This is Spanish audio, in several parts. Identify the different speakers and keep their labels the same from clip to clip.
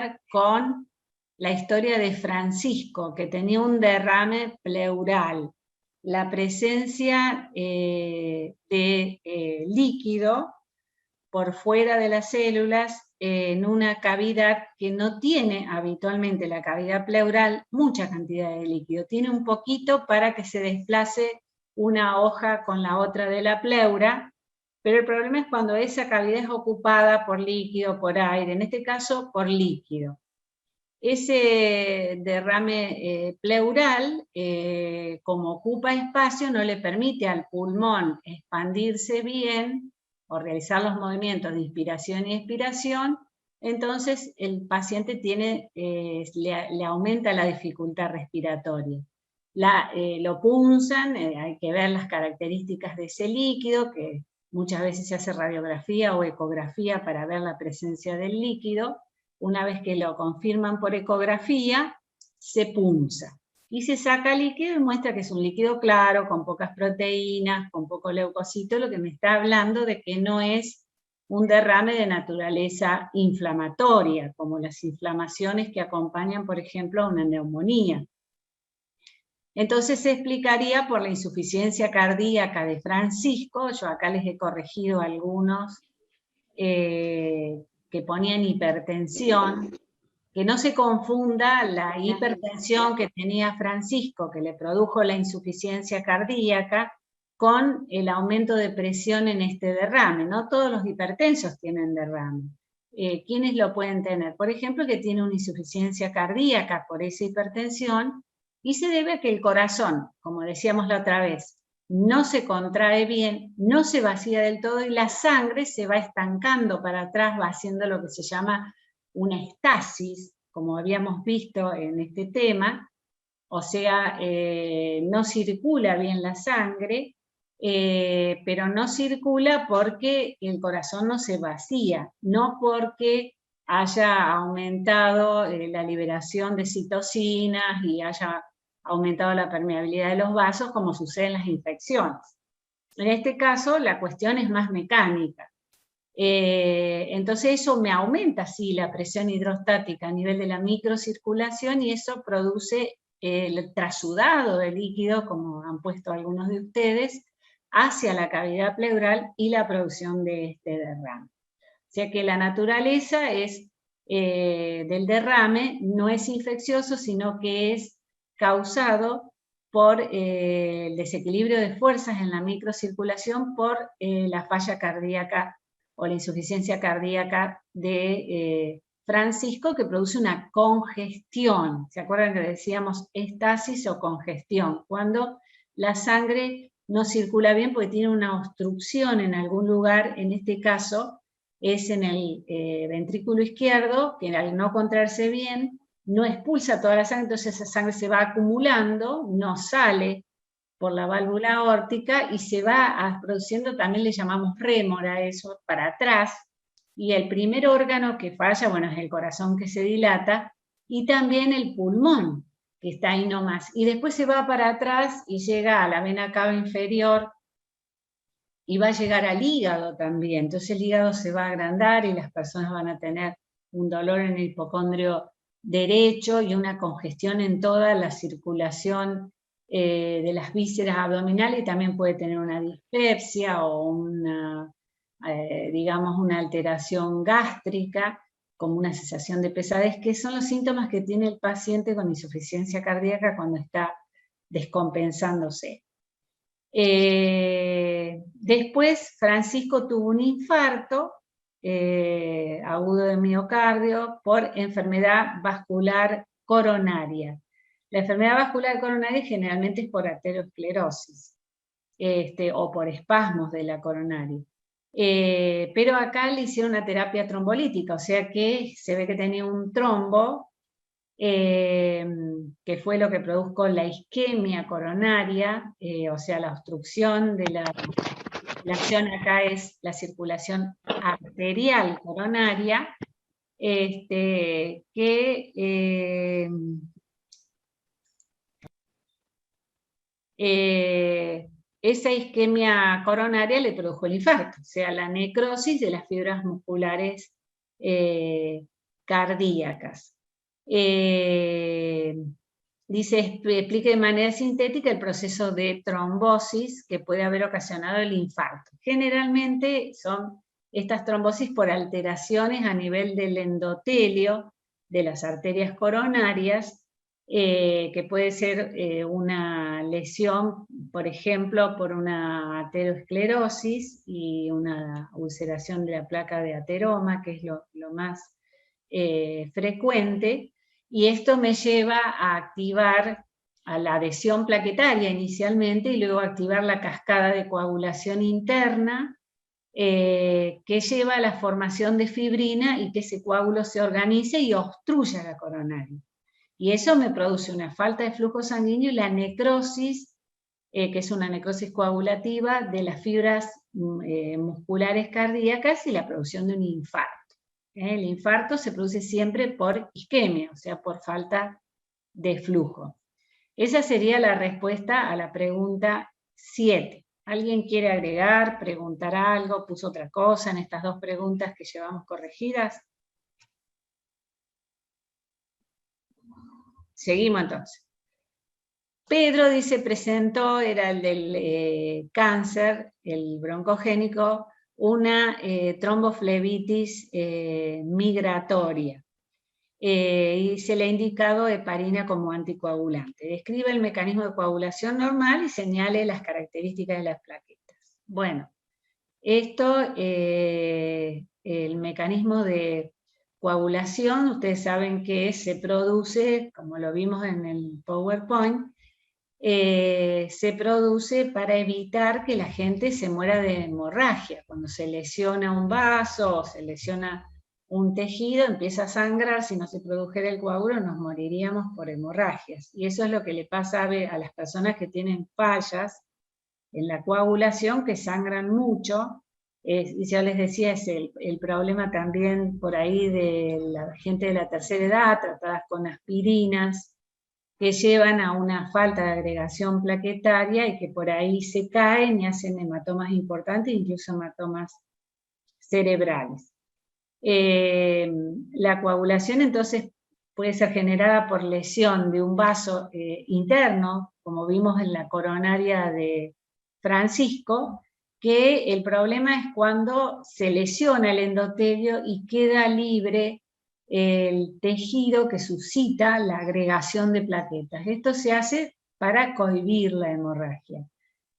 Speaker 1: ver con la historia de Francisco, que tenía un derrame pleural. La presencia de líquido por fuera de las células en una cavidad que no tiene habitualmente la cavidad pleural mucha cantidad de líquido. Tiene un poquito para que se desplace una hoja con la otra de la pleura, pero el problema es cuando esa cavidad es ocupada por líquido, por aire, en este caso por líquido. Ese derrame pleural, como ocupa espacio, no le permite al pulmón expandirse bien o realizar los movimientos de inspiración y expiración, entonces el paciente le aumenta la dificultad respiratoria. Lo punzan, hay que ver las características de ese líquido, que muchas veces se hace radiografía o ecografía para ver la presencia del líquido. Una vez que lo confirman por ecografía, se punza y se saca líquido y muestra que es un líquido claro, con pocas proteínas, con poco leucocito, lo que me está hablando de que no es un derrame de naturaleza inflamatoria, como las inflamaciones que acompañan, por ejemplo, a una neumonía. Entonces se explicaría por la insuficiencia cardíaca de Francisco. Yo acá les he corregido algunos que ponían hipertensión, que no se confunda la hipertensión que tenía Francisco, que le produjo la insuficiencia cardíaca, con el aumento de presión en este derrame. No todos los hipertensos tienen derrame. ¿Quiénes lo pueden tener? Por ejemplo, que tiene una insuficiencia cardíaca por esa hipertensión, y se debe a que el corazón, como decíamos la otra vez, no se contrae bien, no se vacía del todo y la sangre se va estancando para atrás, va haciendo lo que se llama una estasis, como habíamos visto en este tema, o sea, no circula bien la sangre, pero no circula porque el corazón no se vacía, no porque haya aumentado la liberación de citocinas y haya aumentado la permeabilidad de los vasos, como sucede en las infecciones. En este caso, la cuestión es más mecánica. Entonces eso me aumenta, sí, la presión hidrostática a nivel de la microcirculación, y eso produce el trasudado de líquido, como han puesto algunos de ustedes, hacia la cavidad pleural y la producción de este derrame. O sea que la naturaleza del derrame no es infeccioso, sino que es causado por el desequilibrio de fuerzas en la microcirculación, por la falla cardíaca o la insuficiencia cardíaca de Francisco, que produce una congestión. ¿Se acuerdan que decíamos estasis o congestión? Cuando la sangre no circula bien porque tiene una obstrucción en algún lugar, en este caso es en el ventrículo izquierdo, que al no contraerse bien, no expulsa toda la sangre, entonces esa sangre se va acumulando, no sale por la válvula aórtica y se va produciendo, también le llamamos rémora, eso, para atrás, y el primer órgano que falla, bueno, es el corazón, que se dilata, y también el pulmón, que está ahí nomás, y después se va para atrás y llega a la vena cava inferior, y va a llegar al hígado también. Entonces el hígado se va a agrandar y las personas van a tener un dolor en el hipocondrio derecho y una congestión en toda la circulación de las vísceras abdominales, y también puede tener una dispepsia o digamos una alteración gástrica, como una sensación de pesadez, que son los síntomas que tiene el paciente con insuficiencia cardíaca cuando está descompensándose. Después Francisco tuvo un infarto agudo de miocardio por enfermedad vascular coronaria. La enfermedad vascular coronaria generalmente es por arteriosclerosis o por espasmos de la coronaria. Pero acá le hicieron una terapia trombolítica, o sea que se ve que tenía un trombo, que fue lo que produjo la isquemia coronaria, o sea, la obstrucción de la circulación. Acá es la circulación arterial coronaria, esa isquemia coronaria le produjo el infarto, o sea, la necrosis de las fibras musculares cardíacas. Dice, explique de manera sintética el proceso de trombosis que puede haber ocasionado el infarto. Generalmente son estas trombosis por alteraciones a nivel del endotelio de las arterias coronarias, que puede ser una lesión, por ejemplo, por una aterosclerosis y una ulceración de la placa de ateroma, que es lo más frecuente, y esto me lleva a activar a la adhesión plaquetaria inicialmente y luego a activar la cascada de coagulación interna, que lleva a la formación de fibrina y que ese coágulo se organice y obstruya la coronaria. Y eso me produce una falta de flujo sanguíneo y la necrosis, que es una necrosis coagulativa de las fibras musculares cardíacas y la producción de un infarto. El infarto se produce siempre por isquemia, o sea, por falta de flujo. Esa sería la respuesta a la pregunta 7. ¿Alguien quiere agregar, preguntar algo, puso otra cosa en estas dos preguntas que llevamos corregidas? Seguimos entonces. Pedro dice, presentó, era el del cáncer, el broncogénico, una tromboflebitis migratoria. Y se le ha indicado heparina como anticoagulante. Describe el mecanismo de coagulación normal y señale las características de las plaquetas. Bueno, esto, el mecanismo de coagulación, ustedes saben que se produce, como lo vimos en el PowerPoint, se produce para evitar que la gente se muera de hemorragia. Cuando se lesiona un vaso o se lesiona un tejido, empieza a sangrar, si no se produjera el coágulo nos moriríamos por hemorragias. Y eso es lo que le pasa a las personas que tienen fallas en la coagulación, que sangran mucho. Y ya les decía, es el problema también por ahí de la gente de la tercera edad, tratadas con aspirinas, que llevan a una falta de agregación plaquetaria y que por ahí se caen y hacen hematomas importantes, incluso hematomas cerebrales. La coagulación entonces puede ser generada por lesión de un vaso interno, como vimos en la coronaria de Francisco, que el problema es cuando se lesiona el endotelio y queda libre el tejido que suscita la agregación de plaquetas. Esto se hace para cohibir la hemorragia,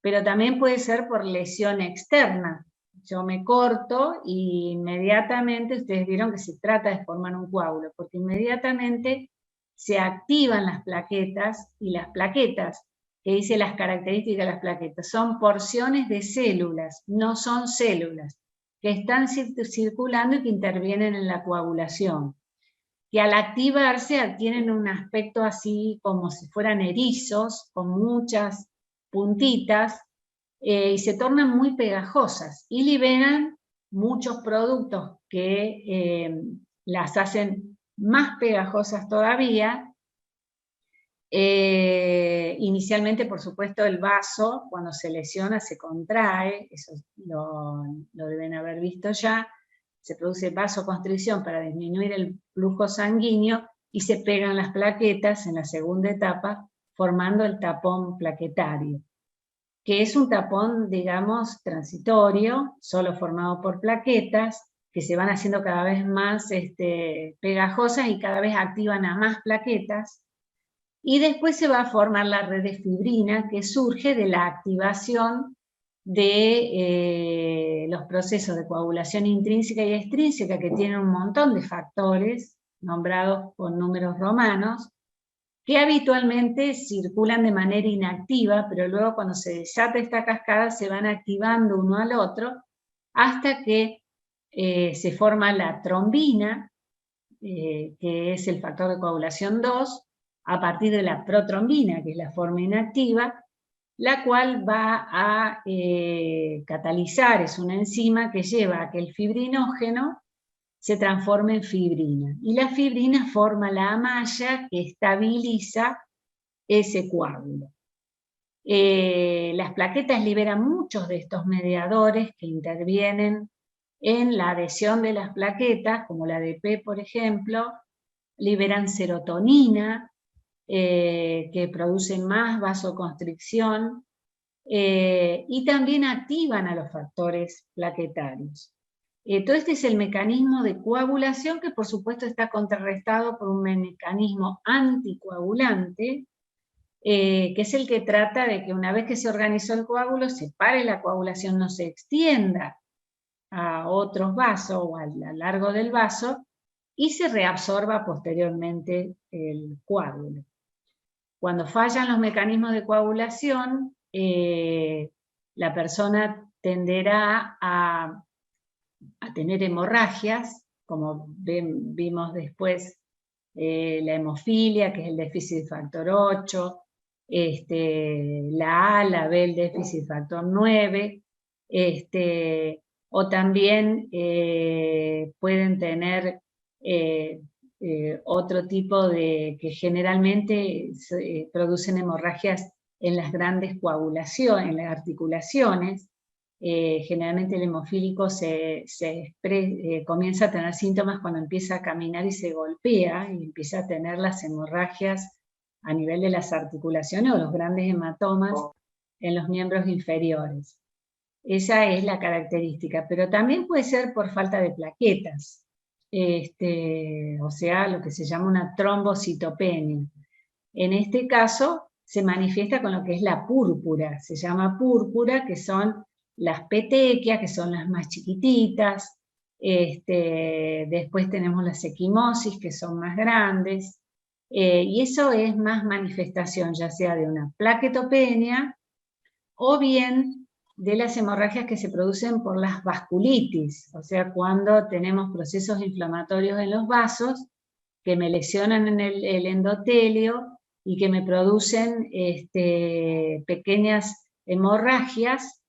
Speaker 1: pero también puede ser por lesión externa. Yo me corto y inmediatamente, ustedes vieron que se trata de formar un coágulo, porque inmediatamente se activan las plaquetas, y las plaquetas, que dice las características de las plaquetas, son porciones de células, no son células, que están circulando y que intervienen en la coagulación, que al activarse adquieren un aspecto así como si fueran erizos, con muchas puntitas, y se tornan muy pegajosas y liberan muchos productos que las hacen más pegajosas todavía. Inicialmente, por supuesto, el vaso, cuando se lesiona, se contrae, eso lo deben haber visto ya. Se produce vasoconstricción para disminuir el flujo sanguíneo y se pegan las plaquetas en la segunda etapa, formando el tapón plaquetario, que es un tapón, digamos, transitorio, solo formado por plaquetas, que se van haciendo cada vez más pegajosas y cada vez activan a más plaquetas, y después se va a formar la red de fibrina, que surge de la activación de los procesos de coagulación intrínseca y extrínseca, que tienen un montón de factores nombrados con números romanos, que habitualmente circulan de manera inactiva, pero luego cuando se desata esta cascada se van activando uno al otro hasta que se forma la trombina, que es el factor de coagulación 2, a partir de la protrombina, que es la forma inactiva, la cual va a catalizar, es una enzima que lleva a que el fibrinógeno se transforme en fibrina. Y la fibrina forma la malla que estabiliza ese coágulo. Las plaquetas liberan muchos de estos mediadores que intervienen en la adhesión de las plaquetas, como la ADP, por ejemplo, liberan serotonina, que produce más vasoconstricción, y también activan a los factores plaquetarios. Todo este es el mecanismo de coagulación, que por supuesto está contrarrestado por un mecanismo anticoagulante, que es el que trata de que una vez que se organizó el coágulo, se pare la coagulación, no se extienda a otros vasos o a lo largo del vaso, y se reabsorba posteriormente el coágulo. Cuando fallan los mecanismos de coagulación, la persona tenderá a tener hemorragias, como vimos después, la hemofilia, que es el déficit factor 8, la A, la B, el déficit factor 9, o también pueden tener otro tipo de, que generalmente producen hemorragias en las grandes coagulaciones, en las articulaciones. Generalmente el hemofílico comienza a tener síntomas cuando empieza a caminar y se golpea, y empieza a tener las hemorragias a nivel de las articulaciones o los grandes hematomas en los miembros inferiores. Esa es la característica, pero también puede ser por falta de plaquetas, o sea, lo que se llama una trombocitopenia. En este caso se manifiesta con lo que es la púrpura, se llama púrpura, que son las petequias, que son las más chiquititas, después tenemos las equimosis, que son más grandes, y eso es más manifestación, ya sea de una plaquetopenia, o bien de las hemorragias que se producen por las vasculitis, o sea, cuando tenemos procesos inflamatorios en los vasos, que me lesionan en el endotelio, y que me producen pequeñas hemorragias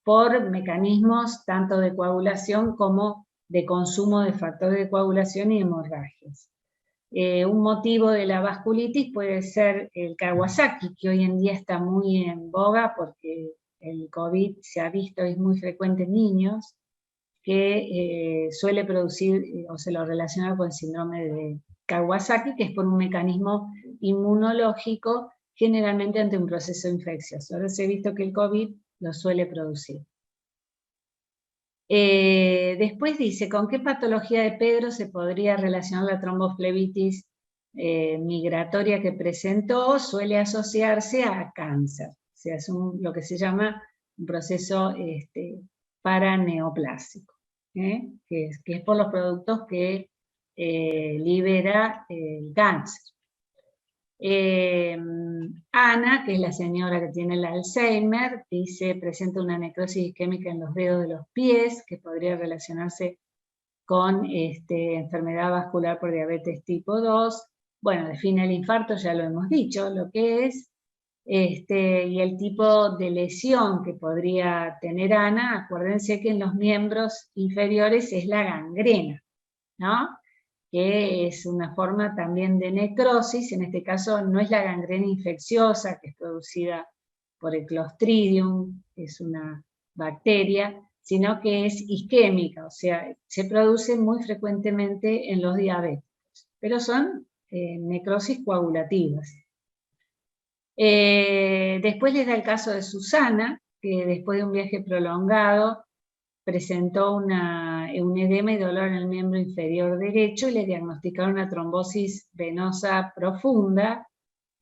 Speaker 1: por mecanismos tanto de coagulación como de consumo de factores de coagulación y hemorragias. Un motivo de la vasculitis puede ser el Kawasaki, que hoy en día está muy en boga porque el COVID se ha visto, es muy frecuente en niños, que suele producir o se lo relaciona con el síndrome de Kawasaki, que es por un mecanismo inmunológico, generalmente ante un proceso infeccioso. Ahora se ha visto que el COVID lo suele producir. Después dice, ¿con qué patología de Pedro se podría relacionar la tromboflebitis migratoria que presentó? Suele asociarse a cáncer, o sea, es lo que se llama un proceso paraneoplásico, que es por los productos que libera el cáncer. Ana, que es la señora que tiene el Alzheimer, dice, presenta una necrosis isquémica en los dedos de los pies, que podría relacionarse con enfermedad vascular por diabetes tipo 2. Bueno, define el infarto, ya lo hemos dicho, lo que es, y el tipo de lesión que podría tener Ana. Acuérdense que en los miembros inferiores es la gangrena, ¿no? Que es una forma también de necrosis. En este caso no es la gangrena infecciosa, que es producida por el Clostridium, que es una bacteria, sino que es isquémica, o sea, se produce muy frecuentemente en los diabéticos, pero son necrosis coagulativas. Después les da el caso de Susana, que después de un viaje prolongado presentó un edema y dolor en el miembro inferior derecho, y le diagnosticaron una trombosis venosa profunda.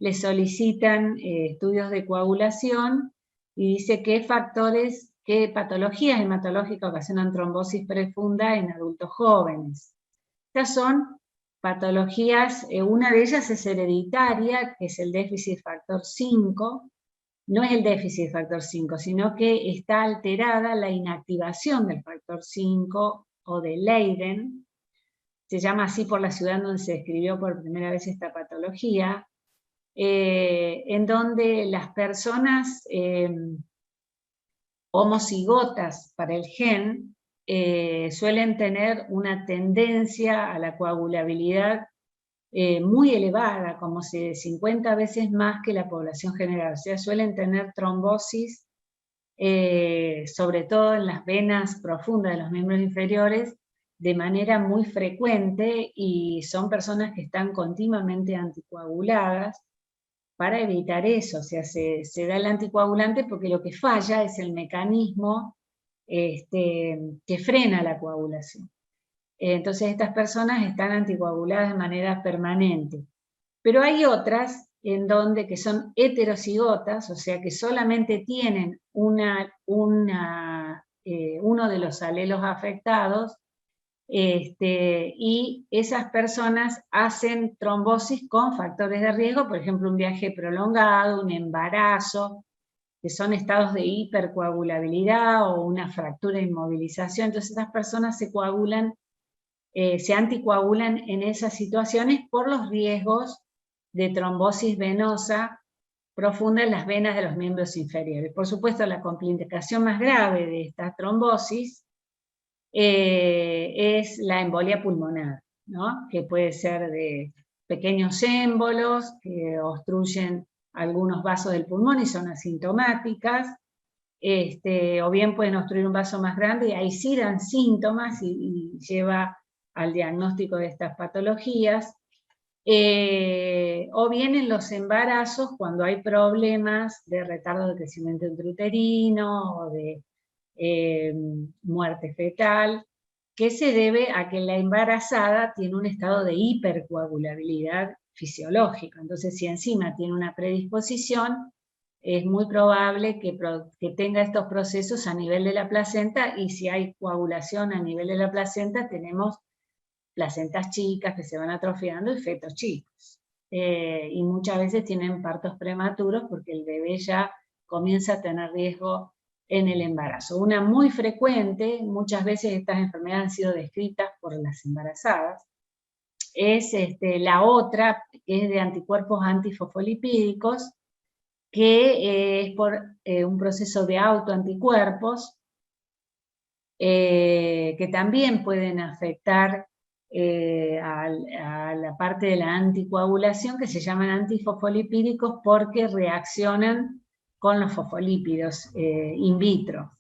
Speaker 1: Le solicitan estudios de coagulación, y dice qué factores, qué patologías hematológicas ocasionan trombosis profunda en adultos jóvenes. Estas son patologías, una de ellas es hereditaria, que es el déficit factor 5, no es el déficit factor 5, sino que está alterada la inactivación del factor 5 o de Leiden. Se llama así por la ciudad donde se describió por primera vez esta patología, en donde las personas homocigotas para el gen suelen tener una tendencia a la coagulabilidad muy elevada, como si de 50 veces más que la población general. O sea, suelen tener trombosis sobre todo en las venas profundas de los miembros inferiores, de manera muy frecuente, y son personas que están continuamente anticoaguladas para evitar eso. O sea, se da el anticoagulante porque lo que falla es el mecanismo que frena la coagulación. Entonces estas personas están anticoaguladas de manera permanente. Pero hay otras en donde que son heterocigotas, o sea que solamente tienen uno de los alelos afectados, y esas personas hacen trombosis con factores de riesgo, por ejemplo, un viaje prolongado, un embarazo, que son estados de hipercoagulabilidad o una fractura e inmovilización. Entonces estas personas se coagulan, se anticoagulan en esas situaciones por los riesgos de trombosis venosa profunda en las venas de los miembros inferiores. Por supuesto, la complicación más grave de esta trombosis es la embolia pulmonar, ¿no? Que puede ser de pequeños émbolos que obstruyen algunos vasos del pulmón y son asintomáticas, o bien pueden obstruir un vaso más grande y ahí sí dan síntomas y lleva al diagnóstico de estas patologías. O bien en los embarazos, cuando hay problemas de retardo de crecimiento intrauterino o de muerte fetal, que se debe a que la embarazada tiene un estado de hipercoagulabilidad fisiológica. Entonces, si encima tiene una predisposición, es muy probable que tenga estos procesos a nivel de la placenta, y si hay coagulación a nivel de la placenta, tenemos placentas chicas que se van atrofiando y fetos chicos. Y muchas veces tienen partos prematuros porque el bebé ya comienza a tener riesgo en el embarazo. Una muy frecuente, muchas veces estas enfermedades han sido descritas por las embarazadas, es la otra, que es de anticuerpos antifosfolipídicos, que es por un proceso de autoanticuerpos, que también pueden afectar a la parte de la anticoagulación, que se llaman antifosfolipídicos porque reaccionan con los fosfolípidos in vitro.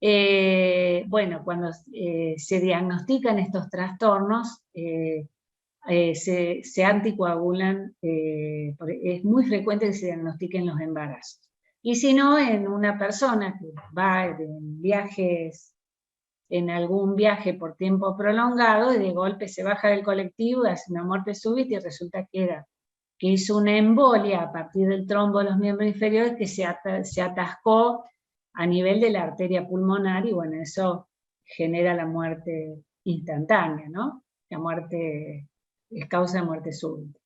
Speaker 1: Bueno, cuando se diagnostican estos trastornos, se anticoagulan, es muy frecuente que se diagnostiquen los embarazos. Y si no, en una persona que va en viajes, en algún viaje por tiempo prolongado, y de golpe se baja del colectivo y hace una muerte súbita y resulta que hizo una embolia a partir del trombo de los miembros inferiores que se atascó a nivel de la arteria pulmonar, y bueno, eso genera la muerte instantánea, ¿no? La muerte es causa de muerte súbita.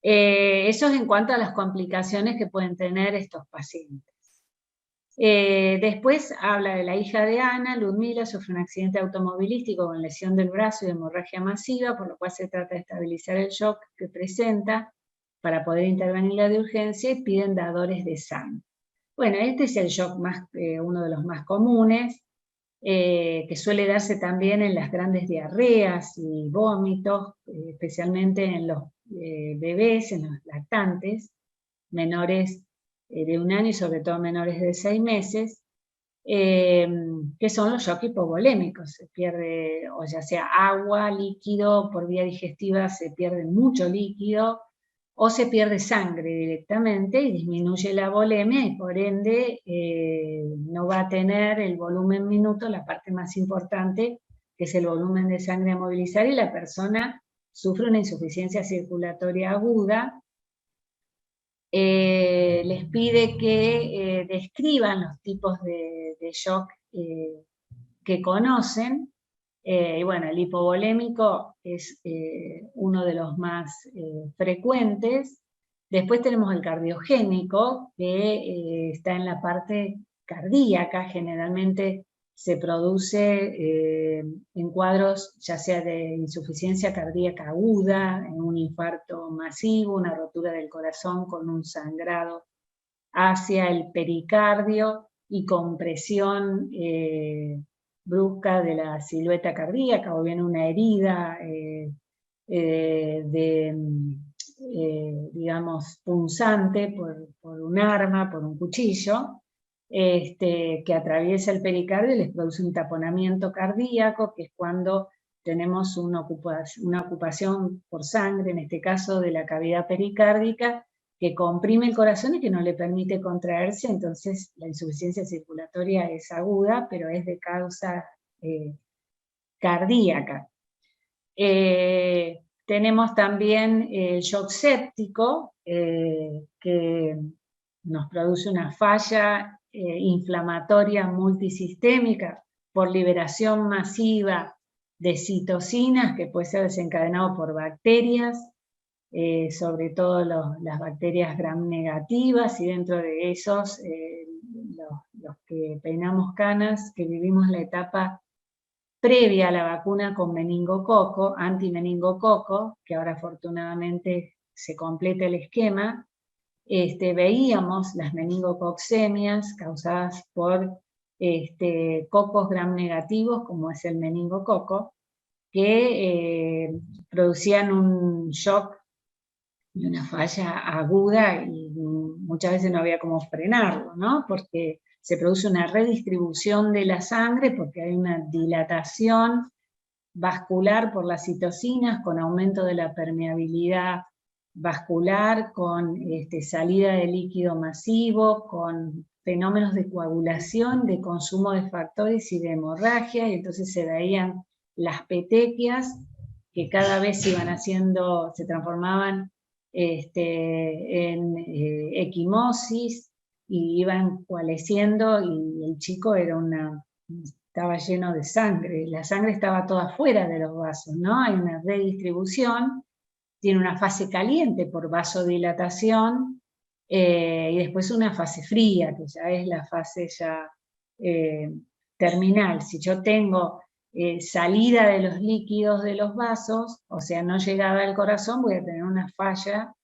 Speaker 1: Eso es en cuanto a las complicaciones que pueden tener estos pacientes. Después habla de la hija de Ana, Ludmila, sufre un accidente automovilístico con lesión del brazo y hemorragia masiva, por lo cual se trata de estabilizar el shock que presenta para poder intervenirla de urgencia, y piden dadores de sangre. Bueno, este es el shock uno de los más comunes, que suele darse también en las grandes diarreas y vómitos, especialmente en los bebés, en los lactantes, menores de 1 año y sobre todo menores de 6 meses, que son los shocks hipovolémicos. Se pierde, o ya sea agua, líquido, por vía digestiva se pierde mucho líquido, o se pierde sangre directamente y disminuye la volemia, y por ende no va a tener el volumen minuto, la parte más importante, que es el volumen de sangre a movilizar, y la persona sufre una insuficiencia circulatoria aguda. Les pide que describan los tipos de shock que conocen. Y bueno, el hipovolémico es uno de los más frecuentes. Después tenemos el cardiogénico, que está en la parte cardíaca. Generalmente se produce en cuadros ya sea de insuficiencia cardíaca aguda, en un infarto masivo, una rotura del corazón con un sangrado hacia el pericardio y compresión brusca de la silueta cardíaca, o bien una herida digamos, punzante por un arma, por un cuchillo. que atraviesa el pericardio y les produce un taponamiento cardíaco, que es cuando tenemos una ocupación por sangre, en este caso de la cavidad pericárdica, que comprime el corazón y que no le permite contraerse. Entonces la insuficiencia circulatoria es aguda, pero es de causa cardíaca. Tenemos también el shock séptico, que nos produce una falla inflamatoria multisistémica por liberación masiva de citocinas, que puede ser desencadenado por bacterias, sobre todo las bacterias gram negativas, y dentro de esos los que peinamos canas, que vivimos la etapa previa a la vacuna con meningococo, antimeningococo, que ahora afortunadamente se completa el esquema, veíamos las meningococcemias causadas por cocos gram negativos, como es el meningococo, que producían un shock y una falla aguda, y muchas veces no había cómo frenarlo, ¿no? Porque se produce una redistribución de la sangre, porque hay una dilatación vascular por las citocinas, con aumento de la permeabilidad vascular, con salida de líquido masivo, con fenómenos de coagulación, de consumo de factores y de hemorragia, y entonces se veían las petequias que cada vez se transformaban en equimosis, y iban coalesciendo, y el chico estaba lleno de sangre, la sangre estaba toda fuera de los vasos, ¿no? Hay una redistribución, tiene una fase caliente por vasodilatación, y después una fase fría, que ya es la fase terminal. Si yo tengo salida de los líquidos de los vasos, o sea, no llegada al corazón, voy a tener una falla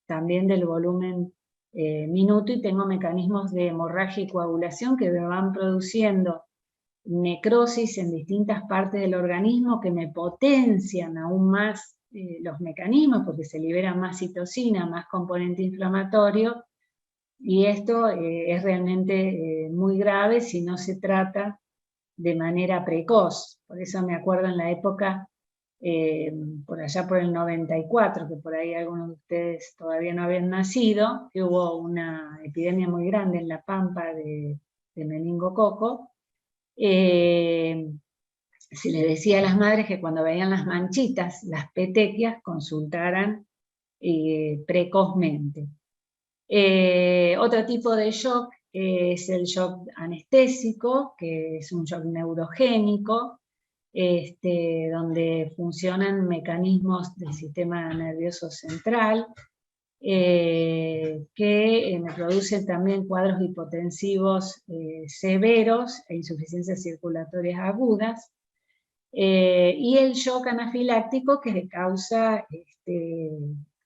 Speaker 1: también del volumen minuto, y tengo mecanismos de hemorragia y coagulación que me van produciendo necrosis en distintas partes del organismo, que me potencian aún más los mecanismos, porque se libera más citocina, más componente inflamatorio, y esto es realmente muy grave si no se trata de manera precoz. Por eso me acuerdo en la época, por allá por el 94, que por ahí algunos de ustedes todavía no habían nacido, que hubo una epidemia muy grande en La Pampa de meningococo. Se les decía a las madres que cuando veían las manchitas, las petequias, consultaran precozmente. Otro tipo de shock es el shock anestésico, que es un shock neurogénico, donde funcionan mecanismos del sistema nervioso central, que me producen también cuadros hipotensivos severos e insuficiencias circulatorias agudas, y el shock anafiláctico, que es de causa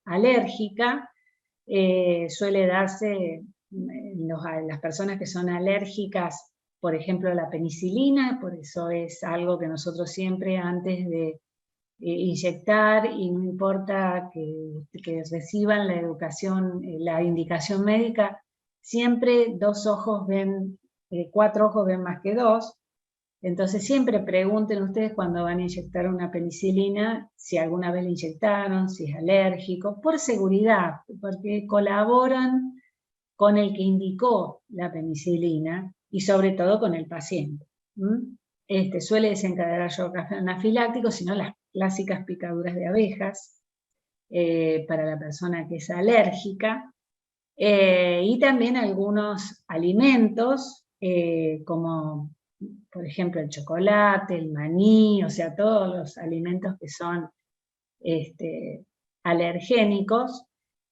Speaker 1: alérgica, suele darse en las personas que son alérgicas, por ejemplo, a la penicilina. Por eso es algo que nosotros siempre, antes de inyectar, y no importa que reciban la educación, la indicación médica, siempre 2 ojos ven, 4 ojos ven más que 2. Entonces siempre pregunten ustedes cuando van a inyectar una penicilina, si alguna vez la inyectaron, si es alérgico, por seguridad, porque colaboran con el que indicó la penicilina, y sobre todo con el paciente. Suele desencadenar shock anafiláctico, sino las clásicas picaduras de abejas, para la persona que es alérgica, y también algunos alimentos, como por ejemplo el chocolate, el maní, o sea, todos los alimentos que son alergénicos,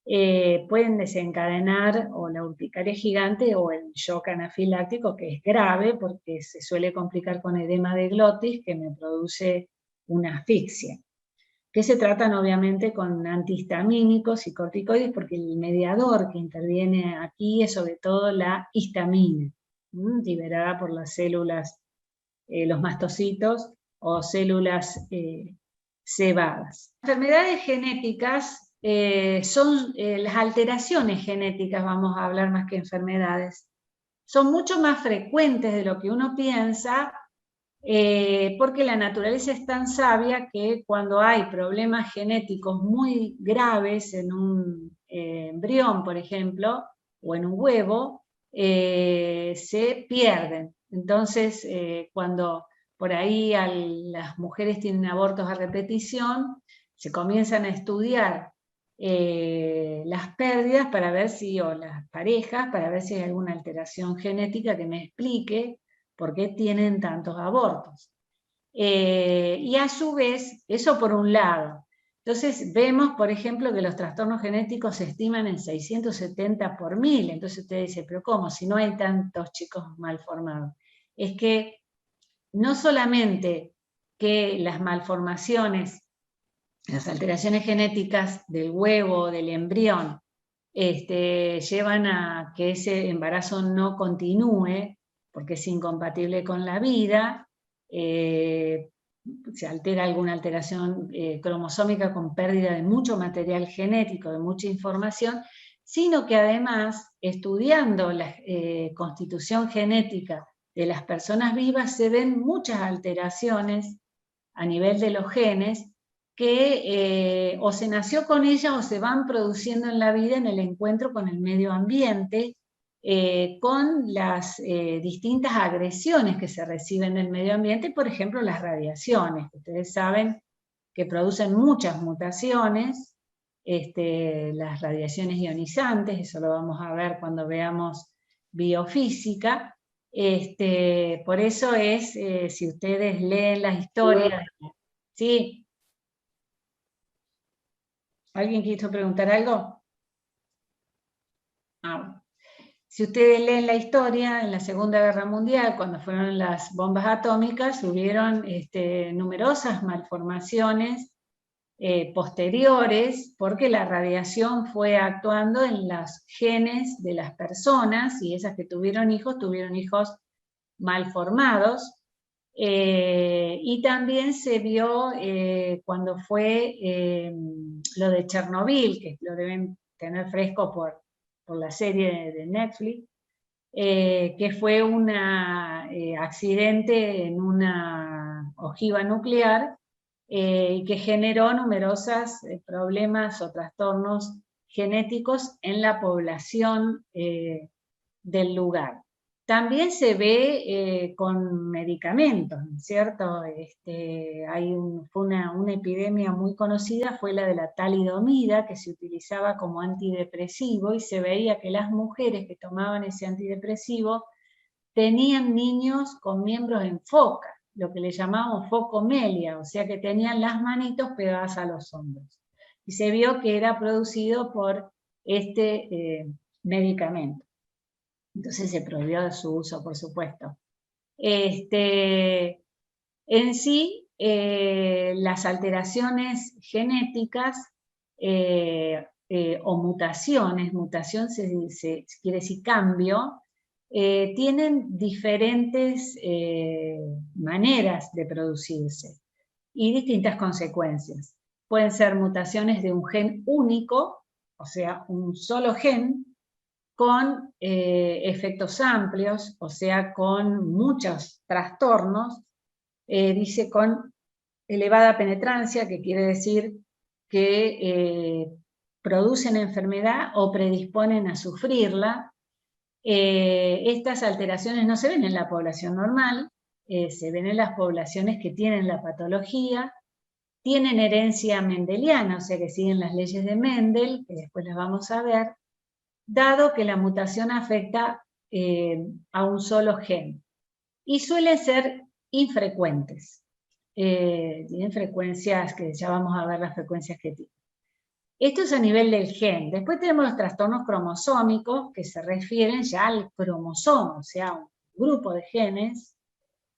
Speaker 1: pueden desencadenar o la urticaria gigante o el shock anafiláctico, que es grave porque se suele complicar con edema de glotis, que me produce una asfixia, que se tratan obviamente con antihistamínicos y corticoides, porque el mediador que interviene aquí es sobre todo la histamina, liberada por las células, los mastocitos o células cebadas. Las enfermedades genéticas son las alteraciones genéticas, vamos a hablar más que enfermedades, son mucho más frecuentes de lo que uno piensa, porque la naturaleza es tan sabia que cuando hay problemas genéticos muy graves en un embrión, por ejemplo, o en un huevo, se pierden. Entonces, cuando por ahí las mujeres tienen abortos a repetición, se comienzan a estudiar las pérdidas para ver si, o las parejas, para ver si hay alguna alteración genética que me explique por qué tienen tantos abortos. Y a su vez, eso por un lado. Entonces vemos, por ejemplo, que los trastornos genéticos se estiman en 670 por 1000. Entonces usted dice, pero ¿cómo? Si no hay tantos chicos mal formados. Es que no solamente que las malformaciones, las alteraciones genéticas del huevo, del embrión, llevan a que ese embarazo no continúe, porque es incompatible con la vida, se altera alguna alteración cromosómica con pérdida de mucho material genético, de mucha información, sino que además, estudiando la constitución genética de las personas vivas, se ven muchas alteraciones a nivel de los genes que o se nació con ellas o se van produciendo en la vida en el encuentro con el medio ambiente, con las distintas agresiones que se reciben del medio ambiente, por ejemplo las radiaciones, que ustedes saben que producen muchas mutaciones, las radiaciones ionizantes, eso lo vamos a ver cuando veamos biofísica. Por eso es, si ustedes leen las historias, ¿sí? ¿Alguien quiso preguntar algo? Ah, si ustedes leen la historia, en la Segunda Guerra Mundial, cuando fueron las bombas atómicas, hubieron numerosas malformaciones posteriores, porque la radiación fue actuando en los genes de las personas, y esas que tuvieron hijos malformados. Y también se vio cuando fue lo de Chernobyl, que lo deben tener fresco por la serie de Netflix, que fue un accidente en una ojiva nuclear y que generó numerosos problemas o trastornos genéticos en la población del lugar. También se ve con medicamentos, ¿no es cierto? Fue una epidemia muy conocida, fue la de la talidomida, que se utilizaba como antidepresivo, y se veía que las mujeres que tomaban ese antidepresivo tenían niños con miembros en foca, lo que le llamamos focomelia, o sea que tenían las manitos pegadas a los hombros. Y se vio que era producido por este medicamento. Entonces se prohibió su uso, por supuesto. En sí, las alteraciones genéticas o mutaciones, mutación se quiere decir cambio, tienen diferentes maneras de producirse y distintas consecuencias. Pueden ser mutaciones de un gen único, o sea, un solo gen, con efectos amplios, o sea, con muchos trastornos, dice con elevada penetrancia, que quiere decir que producen enfermedad o predisponen a sufrirla. Estas alteraciones no se ven en la población normal, se ven en las poblaciones que tienen la patología, tienen herencia mendeliana, o sea que siguen las leyes de Mendel, que después las vamos a ver, dado que la mutación afecta a un solo gen. Y suelen ser infrecuentes. Tienen frecuencias que ya vamos a ver las frecuencias que tienen. Esto es a nivel del gen. Después tenemos los trastornos cromosómicos, que se refieren ya al cromosoma, o sea, un grupo de genes,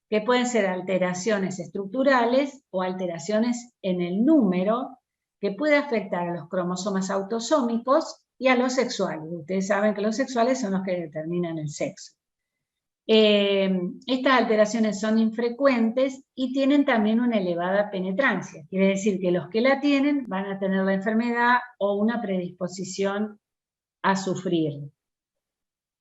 Speaker 1: que pueden ser alteraciones estructurales o alteraciones en el número, que puede afectar a los cromosomas autosómicos y a los sexuales. Ustedes saben que los sexuales son los que determinan el sexo. Estas alteraciones son infrecuentes y tienen también una elevada penetrancia. Quiere decir que los que la tienen van a tener la enfermedad o una predisposición a sufrir.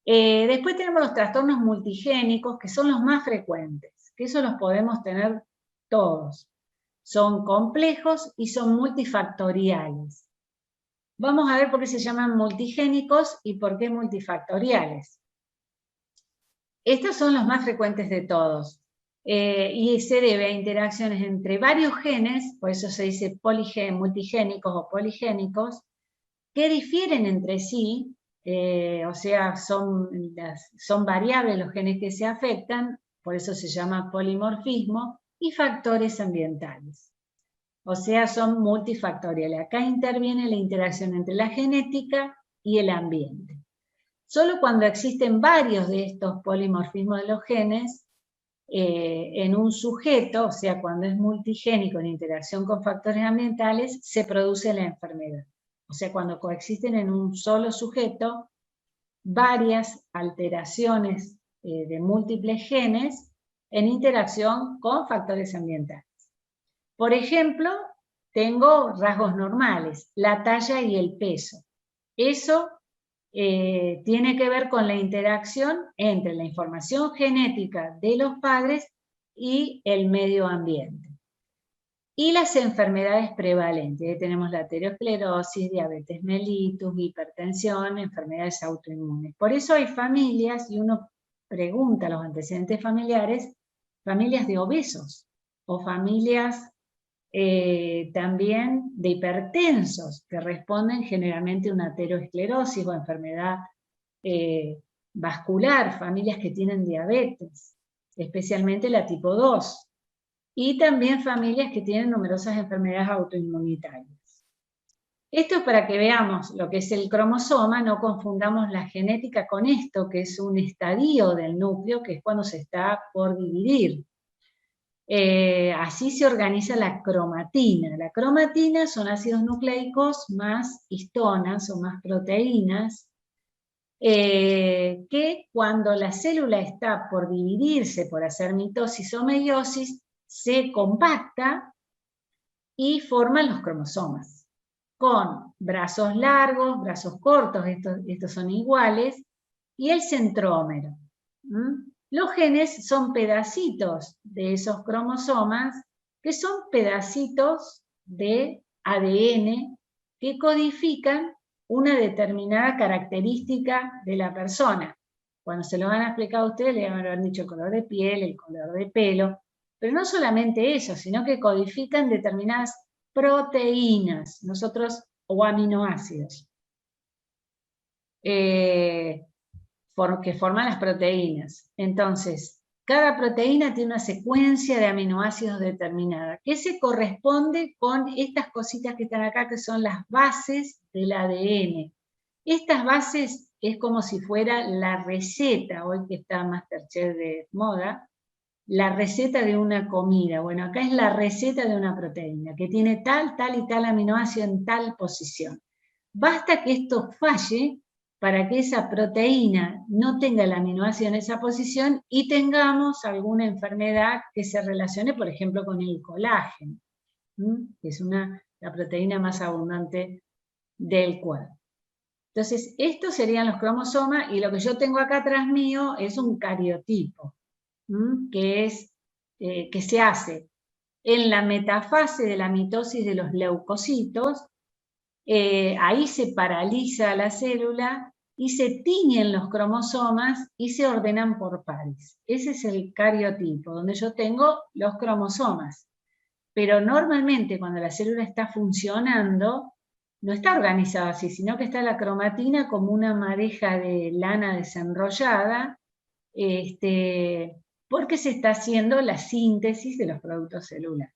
Speaker 1: Después tenemos los trastornos multigénicos, que son los más frecuentes, que eso los podemos tener todos. Son complejos y son multifactoriales. Vamos a ver por qué se llaman multigénicos y por qué multifactoriales. Estos son los más frecuentes de todos. Y se debe a interacciones entre varios genes, por eso se dice multigénicos o poligénicos, que difieren entre sí, o sea, son variables los genes que se afectan, por eso se llama polimorfismo, y factores ambientales. O sea, son multifactoriales. Acá interviene la interacción entre la genética y el ambiente. Solo cuando existen varios de estos polimorfismos de los genes en un sujeto, o sea, cuando es multigénico en interacción con factores ambientales, se produce la enfermedad. O sea, cuando coexisten en un solo sujeto varias alteraciones de múltiples genes en interacción con factores ambientales. Por ejemplo, tengo rasgos normales, la talla y el peso. Eso tiene que ver con la interacción entre la información genética de los padres y el medio ambiente. Y las enfermedades prevalentes. Ahí tenemos la aterosclerosis, diabetes mellitus, hipertensión, enfermedades autoinmunes. Por eso hay familias, y uno pregunta a los antecedentes familiares, familias de obesos o familias también de hipertensos, que responden generalmente a una aterosclerosis o enfermedad vascular, familias que tienen diabetes, especialmente la tipo 2, y también familias que tienen numerosas enfermedades autoinmunitarias. Esto es para que veamos lo que es el cromosoma, no confundamos la genética con esto, que es un estadio del núcleo, que es cuando se está por dividir. Así se organiza la cromatina. La cromatina son ácidos nucleicos más histonas o más proteínas, que cuando la célula está por dividirse, por hacer mitosis o meiosis, se compacta y forman los cromosomas, con brazos largos, brazos cortos, estos son iguales, y el centrómero. Los genes son pedacitos de esos cromosomas, que son pedacitos de ADN que codifican una determinada característica de la persona. Cuando se lo van a explicar a ustedes, le van a haber dicho el color de piel, el color de pelo, pero no solamente eso, sino que codifican determinadas proteínas, o aminoácidos, que forman las proteínas. Entonces, cada proteína tiene una secuencia de aminoácidos determinada, que se corresponde con estas cositas que están acá, que son las bases del ADN. Estas bases es como si fuera la receta, hoy que está MasterChef de moda, la receta de una comida. Bueno, acá es la receta de una proteína, que tiene tal, tal y tal aminoácido en tal posición. Basta que esto falle para que esa proteína no tenga el aminoácido en esa posición y tengamos alguna enfermedad que se relacione, por ejemplo, con el colágeno, que es la proteína más abundante del cuerpo. Entonces, estos serían los cromosomas, y lo que yo tengo acá atrás mío es un cariotipo, que se hace en la metafase de la mitosis de los leucocitos. Ahí se paraliza la célula y se tiñen los cromosomas y se ordenan por pares. Ese es el cariotipo, donde yo tengo los cromosomas. Pero normalmente cuando la célula está funcionando, no está organizada así, sino que está la cromatina como una madeja de lana desenrollada, porque se está haciendo la síntesis de los productos celulares.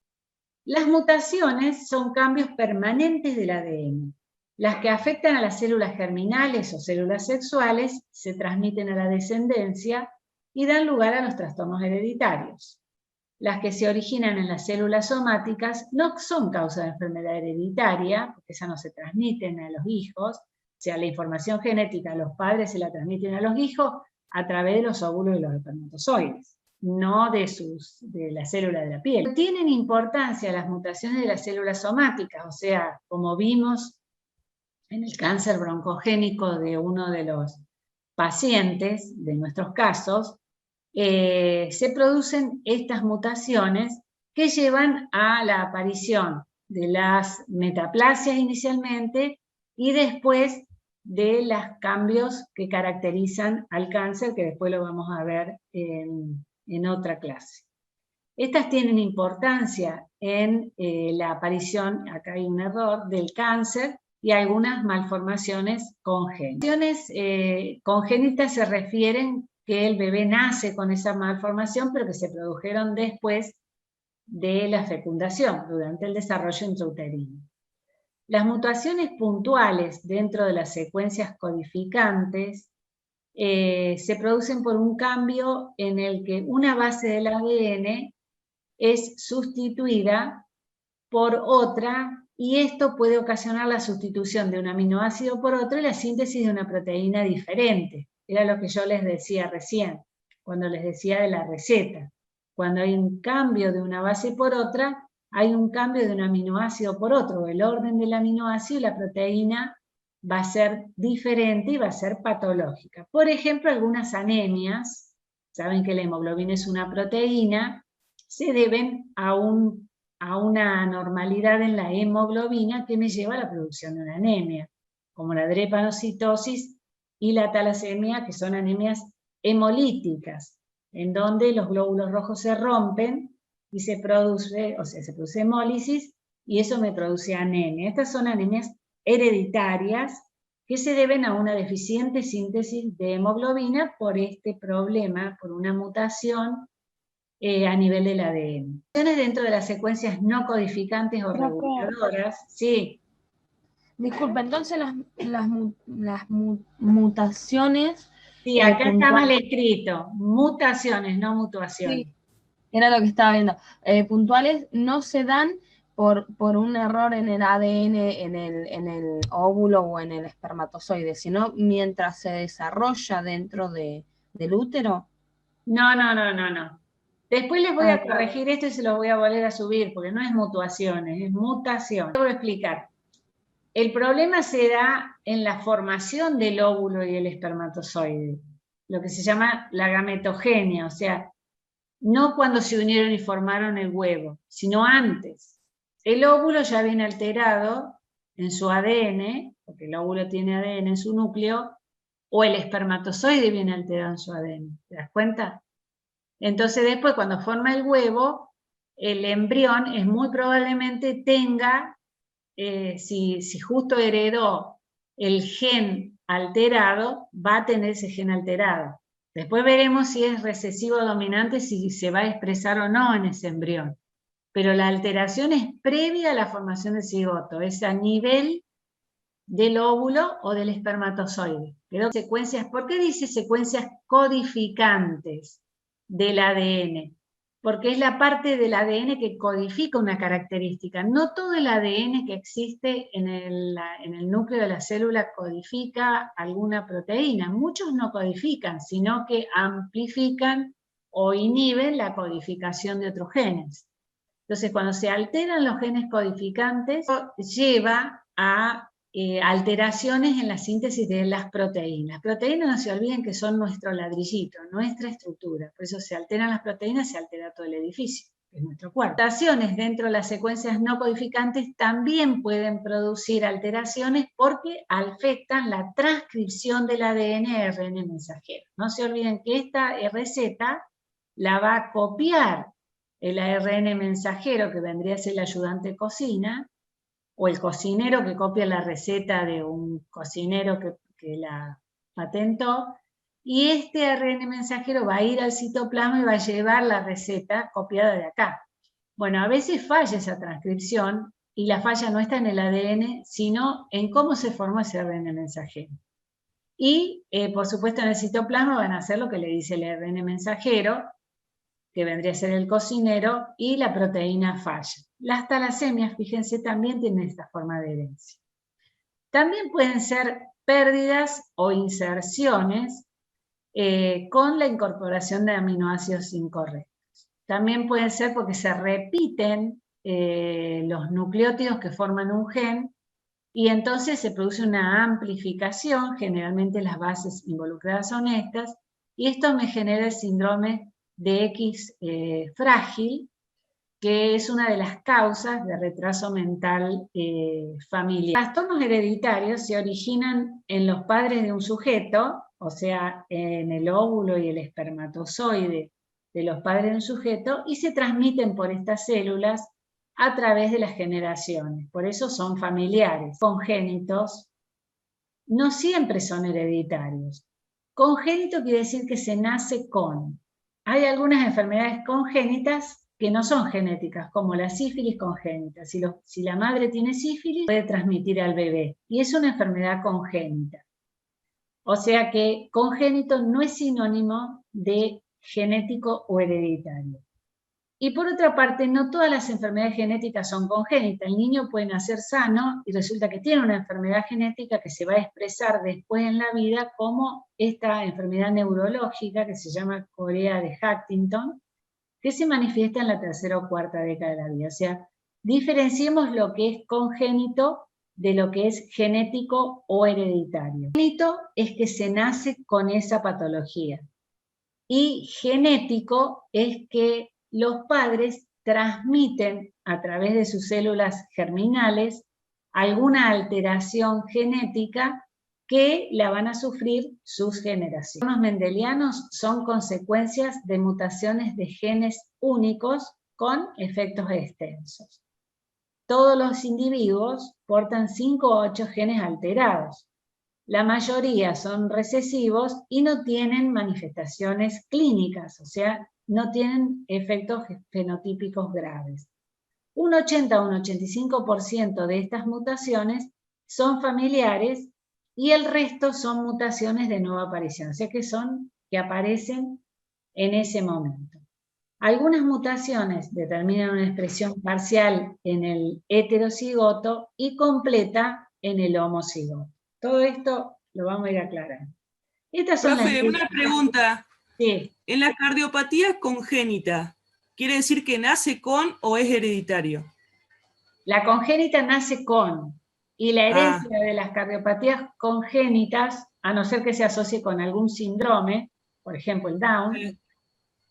Speaker 1: Las mutaciones son cambios permanentes del ADN. Las que afectan a las células germinales o células sexuales se transmiten a la descendencia y dan lugar a los trastornos hereditarios. Las que se originan en las células somáticas no son causa de enfermedad hereditaria, porque esas no se transmiten a los hijos, o sea, la información genética a los padres se la transmiten a los hijos a través de los óvulos y los espermatozoides, no de la célula de la piel. Tienen importancia las mutaciones de las células somáticas, o sea, como vimos en el cáncer broncogénico de uno de los pacientes, de nuestros casos, se producen estas mutaciones que llevan a la aparición de las metaplasias inicialmente y después de los cambios que caracterizan al cáncer, que después lo vamos a ver en otra clase. Estas tienen importancia en la aparición, acá hay un error, del cáncer y algunas malformaciones congénitas. Malformaciones congénitas se refieren que el bebé nace con esa malformación, pero que se produjeron después de la fecundación, durante el desarrollo intrauterino. Las mutaciones puntuales dentro de las secuencias codificantes se producen por un cambio en el que una base del ADN es sustituida por otra, y esto puede ocasionar la sustitución de un aminoácido por otro y la síntesis de una proteína diferente. Era lo que yo les decía recién, cuando les decía de la receta. Cuando hay un cambio de una base por otra, hay un cambio de un aminoácido por otro. El orden del aminoácido y la proteína va a ser diferente y va a ser patológica. Por ejemplo, algunas anemias, saben que la hemoglobina es una proteína, se deben a una anormalidad en la hemoglobina que me lleva a la producción de una anemia, como la drepanocitosis y la talasemia, que son anemias hemolíticas, en donde los glóbulos rojos se rompen y se produce hemólisis, y eso me produce anemia. Estas son anemias hereditarias que se deben a una deficiente síntesis de hemoglobina por este problema, por una mutación a nivel del ADN. Dentro de las secuencias no codificantes o reguladoras, sí.
Speaker 2: Disculpa, entonces las mutaciones...
Speaker 1: Sí, acá está mal escrito, mutaciones, no mutuaciones.
Speaker 2: Sí, era lo que estaba viendo. Puntuales no se dan por un error en el ADN, en el óvulo o en el espermatozoide, sino mientras se desarrolla dentro del útero.
Speaker 1: No. Después les voy a corregir esto y se lo voy a volver a subir, porque no es mutuaciones, es mutación. Voy a explicar. El problema se da en la formación del óvulo y el espermatozoide, lo que se llama la gametogenia, o sea, no cuando se unieron y formaron el huevo, sino antes. El óvulo ya viene alterado en su ADN, porque el óvulo tiene ADN en su núcleo, o el espermatozoide viene alterado en su ADN, ¿te das cuenta? Entonces después cuando forma el huevo, el embrión es muy probablemente tenga, si justo heredó el gen alterado, va a tener ese gen alterado. Después veremos si es recesivo o dominante, si se va a expresar o no en ese embrión. Pero la alteración es previa a la formación del cigoto, es a nivel del óvulo o del espermatozoide. Quedó secuencias, ¿por qué dice secuencias codificantes del ADN? Porque es la parte del ADN que codifica una característica. No todo el ADN que existe en el núcleo de la célula codifica alguna proteína. Muchos no codifican, sino que amplifican o inhiben la codificación de otros genes. Entonces, cuando se alteran los genes codificantes, lleva a alteraciones en la síntesis de las proteínas. Las proteínas, no se olviden que son nuestro ladrillito, nuestra estructura. Por eso se alteran las proteínas, se altera todo el edificio, que es nuestro cuerpo. Mutaciones dentro de las secuencias no codificantes también pueden producir alteraciones porque afectan la transcripción del ADN a ARN mensajero. No se olviden que esta receta la va a copiar el ARN mensajero, que vendría a ser el ayudante de cocina, o el cocinero que copia la receta de un cocinero que la patentó, y este ARN mensajero va a ir al citoplasma y va a llevar la receta copiada de acá. Bueno, a veces falla esa transcripción, y la falla no está en el ADN, sino en cómo se formó ese ARN mensajero. Y, por supuesto, en el citoplasma van a hacer lo que le dice el ARN mensajero, que vendría a ser el cocinero, y la proteína falla. Las talasemias, fíjense, también tienen esta forma de herencia. También pueden ser pérdidas o inserciones con la incorporación de aminoácidos incorrectos. También pueden ser porque se repiten los nucleótidos que forman un gen, y entonces se produce una amplificación, generalmente las bases involucradas son estas, y esto me genera el síndrome de X frágil, que es una de las causas de retraso mental familiar. Los trastornos hereditarios se originan en los padres de un sujeto, o sea, en el óvulo y el espermatozoide de los padres de un sujeto, y se transmiten por estas células a través de las generaciones. Por eso son familiares. Congénitos no siempre son hereditarios. Congénito quiere decir que se nace con. Hay algunas enfermedades congénitas que no son genéticas, como la sífilis congénita. Si la madre tiene sífilis, puede transmitir al bebé, y es una enfermedad congénita. O sea que congénito no es sinónimo de genético o hereditario. Y por otra parte, no todas las enfermedades genéticas son congénitas. El niño puede nacer sano y resulta que tiene una enfermedad genética que se va a expresar después en la vida como esta enfermedad neurológica que se llama corea de Huntington, que se manifiesta en la tercera o cuarta década de la vida. O sea, diferenciemos lo que es congénito de lo que es genético o hereditario. Congénito es que se nace con esa patología. Y genético es que los padres transmiten a través de sus células germinales alguna alteración genética que la van a sufrir sus generaciones. Los mendelianos son consecuencias de mutaciones de genes únicos con efectos extensos. Todos los individuos portan 5 o 8 genes alterados. La mayoría son recesivos y no tienen manifestaciones clínicas, o sea, no tienen efectos fenotípicos graves. Un 80 o un 85% de estas mutaciones son familiares y el resto son mutaciones de nueva aparición, o sea que aparecen en ese momento. Algunas mutaciones determinan una expresión parcial en el heterocigoto y completa en el homocigoto. Todo esto lo vamos a ir aclarando. Estas son
Speaker 3: Profe, una pregunta.
Speaker 1: Sí.
Speaker 3: En la cardiopatía congénita, ¿quiere decir que nace con o es hereditario?
Speaker 1: La congénita nace con, y la herencia de las cardiopatías congénitas, a no ser que se asocie con algún síndrome, por ejemplo el Down,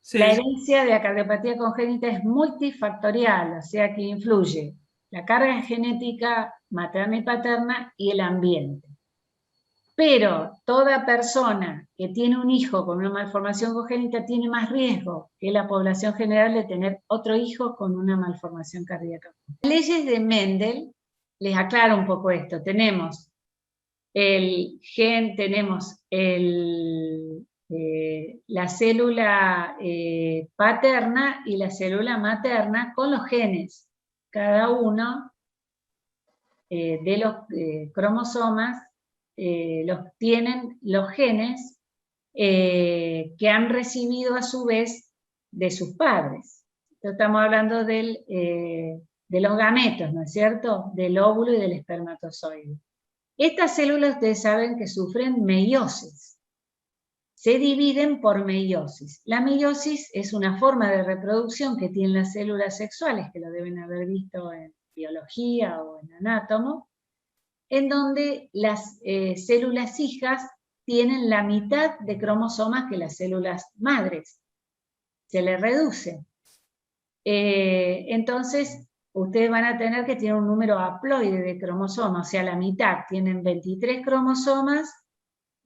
Speaker 1: sí. La herencia de la cardiopatía congénita es multifactorial, o sea que influye la carga genética materna y paterna y el ambiente. Pero toda persona que tiene un hijo con una malformación congénita tiene más riesgo que la población general de tener otro hijo con una malformación cardíaca. Las leyes de Mendel, les aclaro un poco esto, tenemos el gen, tenemos la célula paterna y la célula materna con los genes. Cada uno de los cromosomas tienen los genes que han recibido a su vez de sus padres. Entonces estamos hablando de los gametos, ¿no es cierto? Del óvulo y del espermatozoide. Estas células ustedes saben que sufren meiosis. Se dividen por meiosis. La meiosis es una forma de reproducción que tienen las células sexuales, que lo deben haber visto en biología o en anátomo, en donde las células hijas tienen la mitad de cromosomas que las células madres. Se les reduce. Entonces, ustedes van a tener que tener un número haploide de cromosomas, o sea, la mitad. Tienen 23 cromosomas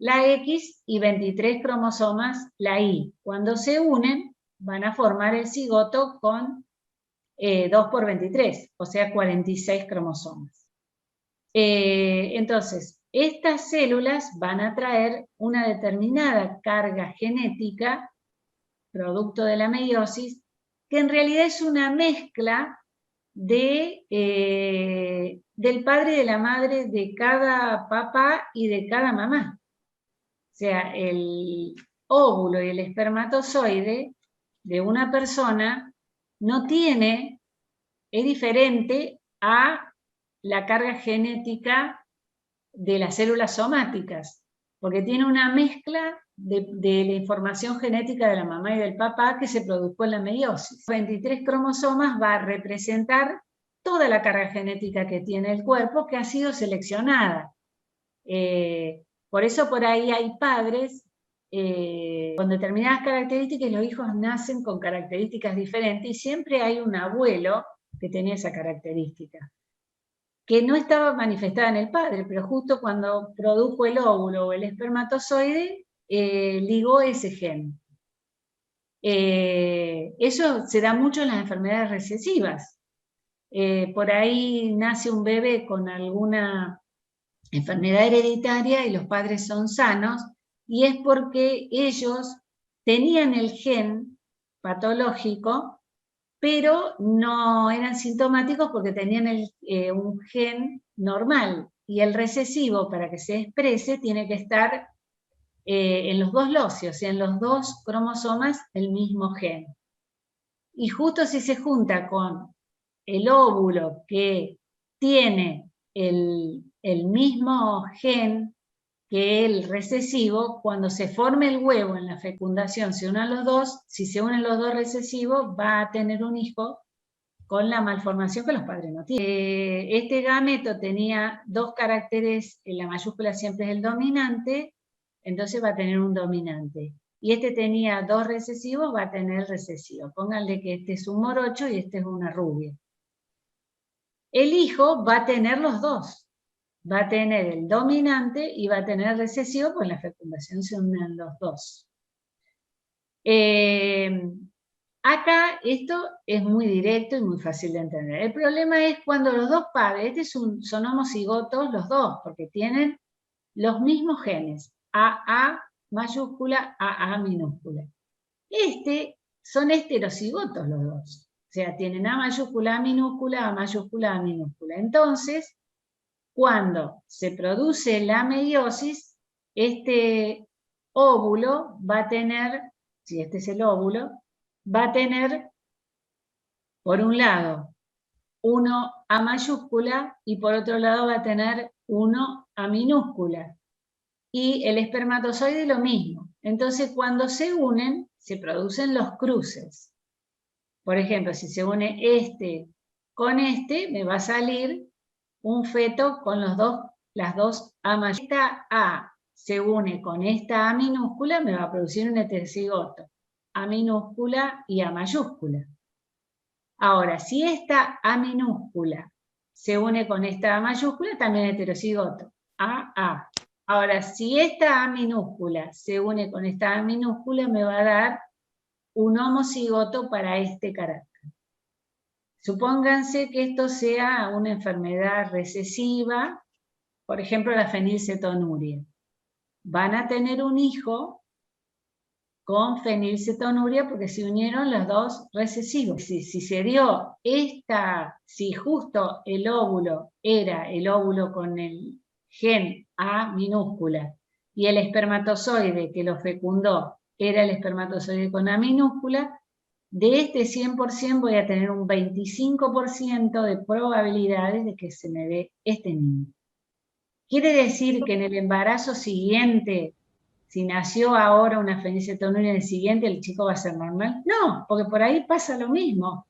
Speaker 1: la X y 23 cromosomas la Y. Cuando se unen, van a formar el cigoto con 2 por 23, o sea, 46 cromosomas. Entonces, estas células van a traer una determinada carga genética, producto de la meiosis, que en realidad es una mezcla del padre y de la madre de cada papá y de cada mamá. O sea, el óvulo y el espermatozoide de una persona no tiene, es diferente a la carga genética de las células somáticas, porque tiene una mezcla de la información genética de la mamá y del papá que se produjo en la meiosis. 23 cromosomas va a representar toda la carga genética que tiene el cuerpo, que ha sido seleccionada. Por eso por ahí hay padres, con determinadas características, los hijos nacen con características diferentes, y siempre hay un abuelo que tenía esa característica, que no estaba manifestada en el padre, pero justo cuando produjo el óvulo o el espermatozoide, ligó ese gen. Eso se da mucho en las enfermedades recesivas. Por ahí nace un bebé con alguna enfermedad hereditaria y los padres son sanos, y es porque ellos tenían el gen patológico, pero no eran sintomáticos porque tenían un gen normal, y el recesivo, para que se exprese, tiene que estar en los dos locios, o sea, en los dos cromosomas, el mismo gen. Y justo si se junta con el óvulo que tiene el mismo gen que el recesivo, cuando se forme el huevo en la fecundación, se unan los dos, si se unen los dos recesivos, va a tener un hijo con la malformación que los padres no tienen. Este gameto tenía dos caracteres, la mayúscula siempre es el dominante, entonces va a tener un dominante. Y este tenía dos recesivos, va a tener recesivo. Pónganle que este es un morocho y este es una rubia. El hijo va a tener los dos. Va a tener el dominante y va a tener el recesivo, pues en la fecundación se unen los dos. Acá esto es muy directo y muy fácil de entender. El problema es cuando los dos padres, son homocigotos los dos, porque tienen los mismos genes, AA mayúscula, AA minúscula. Son heterocigotos los dos. O sea, tienen A mayúscula, A minúscula, A mayúscula, A minúscula. Entonces, cuando se produce la meiosis, este óvulo va a tener, si este es el óvulo, va a tener, por un lado, uno A mayúscula y por otro lado va a tener uno A minúscula. Y el espermatozoide lo mismo. Entonces, cuando se unen, se producen los cruces. Por ejemplo, si se une este con este, me va a salir un feto con las dos A mayúsculas. Esta A se une con esta A minúscula, me va a producir un heterocigoto. A minúscula y A mayúscula. Ahora, si esta A minúscula se une con esta A mayúscula, también heterocigoto. A. Ahora, si esta A minúscula se une con esta A minúscula, me va a dar un homocigoto para este carácter. Supónganse que esto sea una enfermedad recesiva, por ejemplo la fenilcetonuria. Van a tener un hijo con fenilcetonuria porque se unieron los dos recesivos. Si se dio si justo el óvulo era el óvulo con el gen A minúscula y el espermatozoide que lo fecundó era el espermatozoide con A minúscula, de este 100% voy a tener un 25% de probabilidades de que se me dé este niño. ¿Quiere decir que en el embarazo siguiente, si nació ahora una fenilcetonuria en el siguiente, el chico va a ser normal? No, porque por ahí pasa lo mismo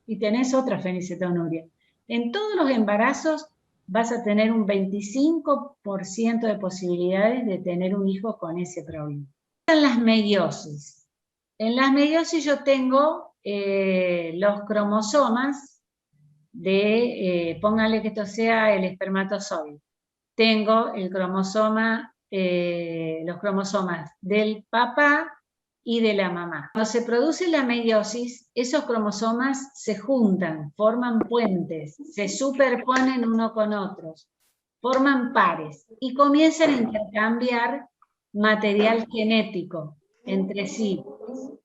Speaker 1: y tenés otra fenilcetonuria. En todos los embarazos vas a tener un 25% de posibilidades de tener un hijo con ese problema. En las meiosis. En las meiosis yo tengo los cromosomas póngale que esto sea el espermatozoide. Tengo los cromosomas del papá y de la mamá. Cuando se produce la meiosis, esos cromosomas se juntan, forman puentes, se superponen uno con otros, forman pares y comienzan a intercambiar material genético entre sí,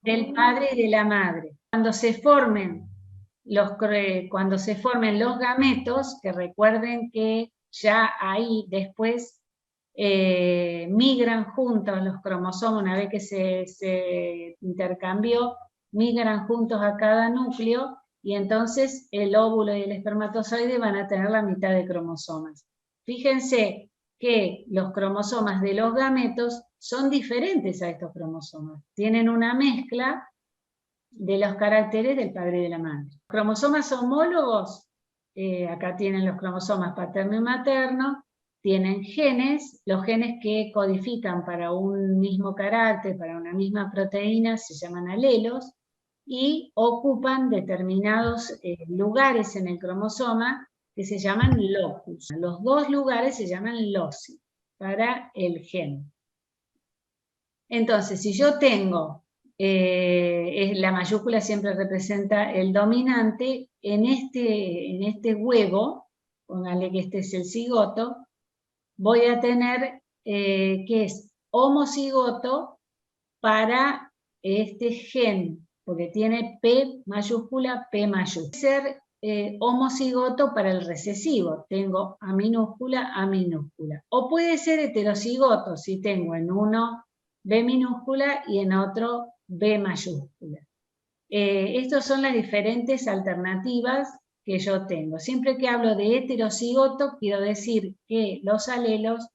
Speaker 1: del padre y de la madre. Cuando se formen los gametos, que recuerden que ya ahí después migran juntos los cromosomas, una vez que se intercambió, migran juntos a cada núcleo, y entonces el óvulo y el espermatozoide van a tener la mitad de cromosomas. Fíjense que los cromosomas de los gametos son diferentes a estos cromosomas. Tienen una mezcla de los caracteres del padre y de la madre. Cromosomas homólogos acá tienen los cromosomas paterno y materno, tienen genes, los genes que codifican para un mismo carácter, para una misma proteína, se llaman alelos, y ocupan determinados lugares en el cromosoma que se llaman locus. Los dos lugares se llaman loci para el gen. Entonces, si yo tengo, la mayúscula siempre representa el dominante, en este huevo, póngale que este es el cigoto, voy a tener que es homocigoto para este gen, porque tiene P mayúscula, P mayúscula. Puede ser homocigoto para el recesivo, tengo A minúscula, A minúscula. O puede ser heterocigoto, si tengo en uno B minúscula y en otro B mayúscula. Estas son las diferentes alternativas que yo tengo. Siempre que hablo de heterocigoto, quiero decir que los alelos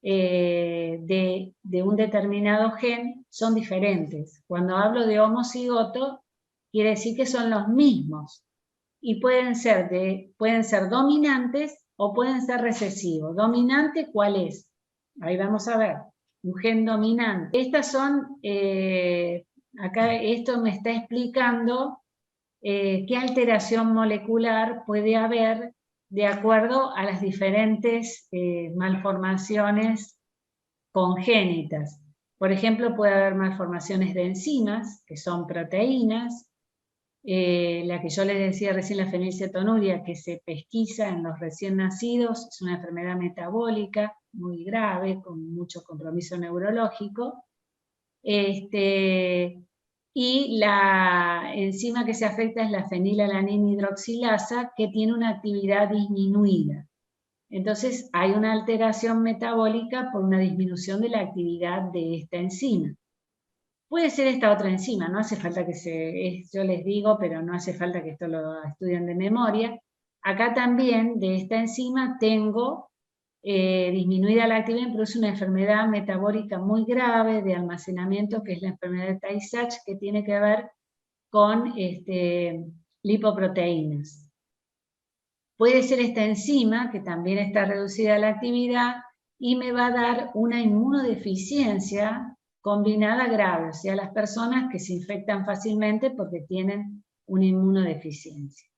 Speaker 1: de un determinado gen son diferentes. Cuando hablo de homocigoto, quiere decir que son los mismos. Y pueden ser dominantes o pueden ser recesivos. ¿Dominante cuál es? Ahí vamos a ver. Un gen dominante. Estas son, acá esto me está explicando qué alteración molecular puede haber de acuerdo a las diferentes malformaciones congénitas. Por ejemplo, puede haber malformaciones de enzimas, que son proteínas, la que yo les decía recién, la fenilcetonuria, que se pesquisa en los recién nacidos, es una enfermedad metabólica muy grave, con mucho compromiso neurológico. Y la enzima que se afecta es la fenilalanina hidroxilasa, que tiene una actividad disminuida. Entonces hay una alteración metabólica por una disminución de la actividad de esta enzima. Puede ser esta otra enzima, no hace falta que yo les digo, pero no hace falta que esto lo estudien de memoria. Acá también de esta enzima tengo disminuida la actividad, produce una enfermedad metabólica muy grave de almacenamiento, que es la enfermedad de Tay-Sachs, que tiene que ver con lipoproteínas. Puede ser esta enzima, que también está reducida la actividad, y me va a dar una inmunodeficiencia combinada grave, o sea, las personas que se infectan fácilmente porque tienen una inmunodeficiencia.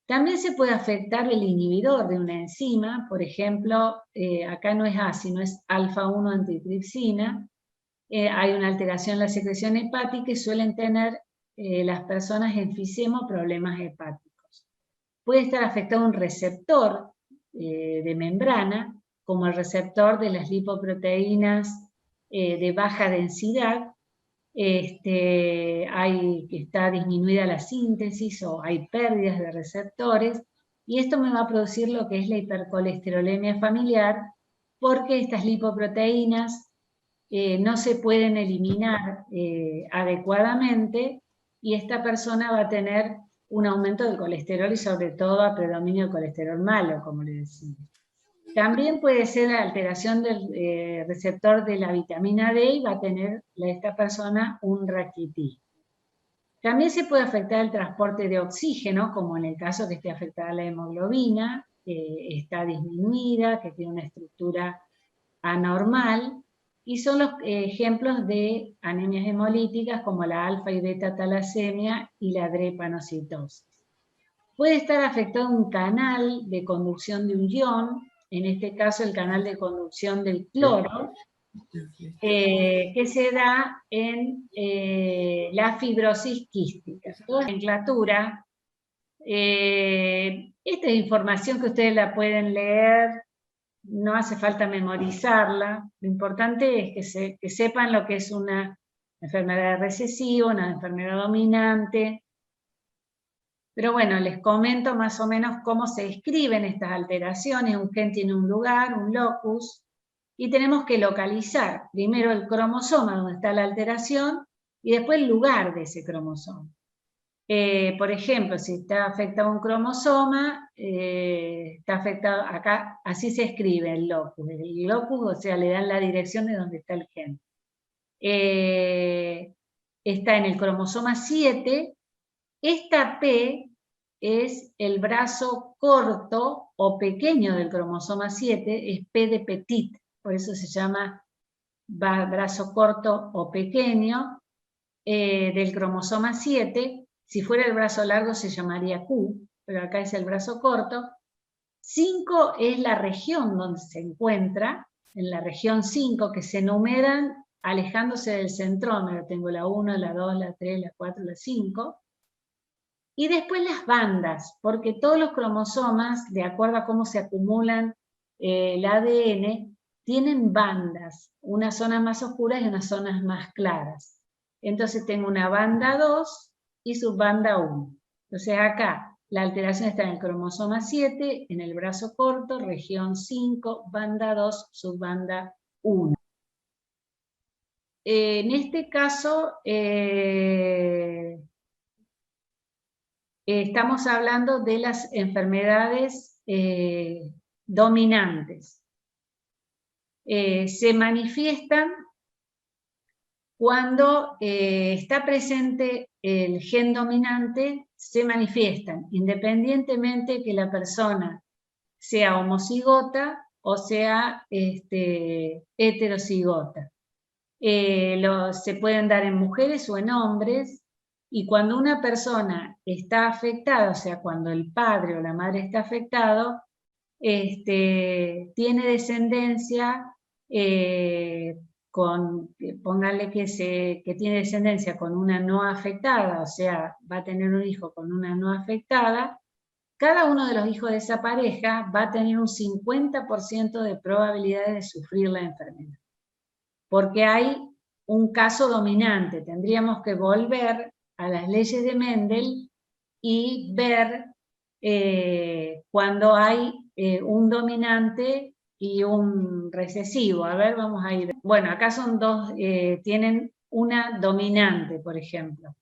Speaker 1: También se puede afectar el inhibidor de una enzima, por ejemplo, acá no es A, sino es alfa-1 antitripsina. Hay una alteración en la secreción hepática y suelen tener las personas enfisema o problemas hepáticos. Puede estar afectado un receptor de membrana, como el receptor de las lipoproteínas de baja densidad, está disminuida la síntesis o hay pérdidas de receptores, y esto me va a producir lo que es la hipercolesterolemia familiar, porque estas lipoproteínas no se pueden eliminar adecuadamente, y esta persona va a tener un aumento del colesterol y sobre todo a predominio del colesterol malo, como le decía. También puede ser la alteración del receptor de la vitamina D y va a tener esta persona un raquitismo. También se puede afectar el transporte de oxígeno, como en el caso que esté afectada la hemoglobina, que está disminuida, que tiene una estructura anormal, y son los ejemplos de anemias hemolíticas como la alfa y beta talasemia y la drepanocitosis. Puede estar afectado un canal de conducción de un ion, en este caso el canal de conducción del cloro, que se da en la fibrosis quística. Toda la nomenclatura, esta es información que ustedes la pueden leer, no hace falta memorizarla, lo importante es que sepan lo que es una enfermedad recesiva, una enfermedad dominante. Pero bueno, les comento más o menos cómo se escriben estas alteraciones. Un gen tiene un lugar, un locus, y tenemos que localizar primero el cromosoma donde está la alteración y después el lugar de ese cromosoma. Por ejemplo, si está afectado un cromosoma, está afectado acá, así se escribe el locus. El locus, o sea, le dan la dirección de donde está el gen. Está en el cromosoma 7. Esta P es el brazo corto o pequeño del cromosoma 7, es P de petit, por eso se llama brazo corto o pequeño del cromosoma 7. Si fuera el brazo largo se llamaría Q, pero acá es el brazo corto. 5 es la región donde se encuentra, en la región 5, que se enumeran alejándose del centrómero. Tengo la 1, la 2, la 3, la 4, la 5. Y después las bandas, porque todos los cromosomas, de acuerdo a cómo se acumulan el ADN, tienen bandas, unas zonas más oscuras y unas zonas más claras. Entonces tengo una banda 2 y subbanda 1. Entonces acá la alteración está en el cromosoma 7, en el brazo corto, región 5, banda 2, subbanda 1. En este caso, estamos hablando de las enfermedades dominantes. Se manifiestan cuando está presente el gen dominante, se manifiestan independientemente que la persona sea homocigota o sea heterocigota. Se pueden dar en mujeres o en hombres, y cuando una persona está afectada, o sea, cuando el padre o la madre está afectado, tiene descendencia póngale que tiene descendencia con una no afectada, o sea, va a tener un hijo con una no afectada. Cada uno de los hijos de esa pareja va a tener un 50% de probabilidades de sufrir la enfermedad, porque hay un caso dominante. Tendríamos que volver a las leyes de Mendel y ver cuando hay un dominante y un recesivo. A ver, vamos a ir. Bueno, acá son dos, tienen una dominante, por ejemplo.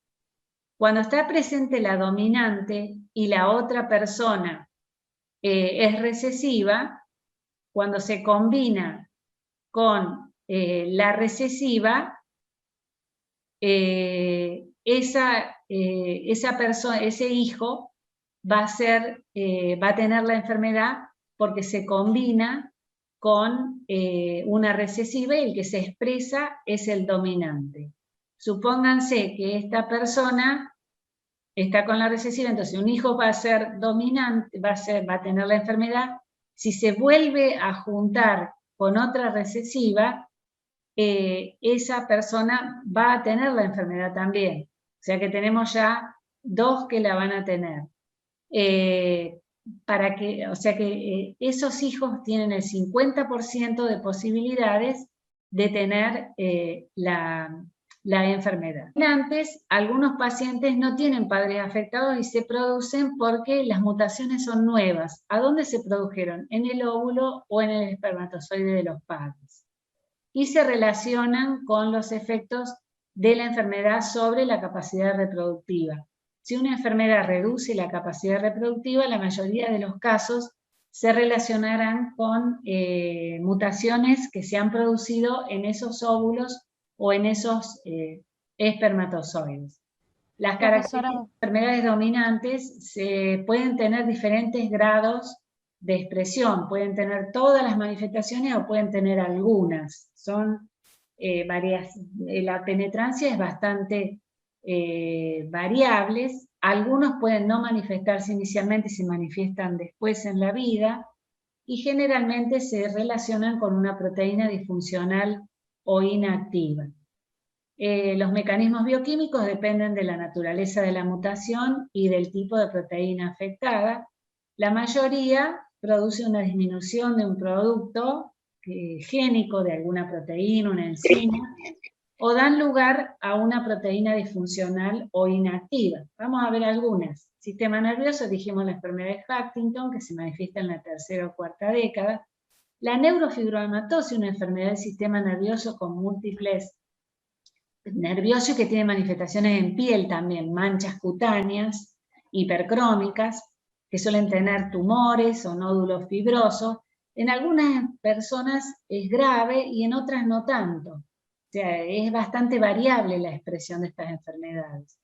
Speaker 1: Cuando está presente la dominante y la otra persona es recesiva, cuando se combina con la recesiva, esa persona, ese hijo va a tener la enfermedad porque se combina con una recesiva, y el que se expresa es el dominante. Supónganse que esta persona está con la recesiva, entonces un hijo va a ser dominante, va a tener la enfermedad. Si se vuelve a juntar con otra recesiva, esa persona va a tener la enfermedad también. O sea que tenemos ya dos que la van a tener. O sea que esos hijos tienen el 50% de posibilidades de tener la enfermedad. Antes, algunos pacientes no tienen padres afectados y se producen porque las mutaciones son nuevas. ¿A dónde se produjeron? En el óvulo o en el espermatozoide de los padres. Y se relacionan con los efectos de la enfermedad sobre la capacidad reproductiva. Si una enfermedad reduce la capacidad reproductiva, la mayoría de los casos se relacionarán con mutaciones que se han producido en esos óvulos o en esos espermatozoides. Las características de las enfermedades dominantes pueden tener diferentes grados de expresión, pueden tener todas las manifestaciones o pueden tener algunas. Son varias. La penetrancia es bastante variables. Algunos pueden no manifestarse inicialmente y se manifiestan después en la vida, y generalmente se relacionan con una proteína disfuncional o inactiva. Los mecanismos bioquímicos dependen de la naturaleza de la mutación y del tipo de proteína afectada. La mayoría produce una disminución de un producto génico de alguna proteína, una enzima, o dan lugar a una proteína disfuncional o inactiva. Vamos a ver algunas. Sistema nervioso, dijimos la enfermedad de Huntington, que se manifiesta en la tercera o cuarta década. La neurofibromatosis, una enfermedad del sistema nervioso con múltiples nerviosos que tiene manifestaciones en piel también, manchas cutáneas, hipercrómicas, que suelen tener tumores o nódulos fibrosos. En algunas personas es grave y en otras no tanto. O sea, es bastante variable la expresión de estas enfermedades.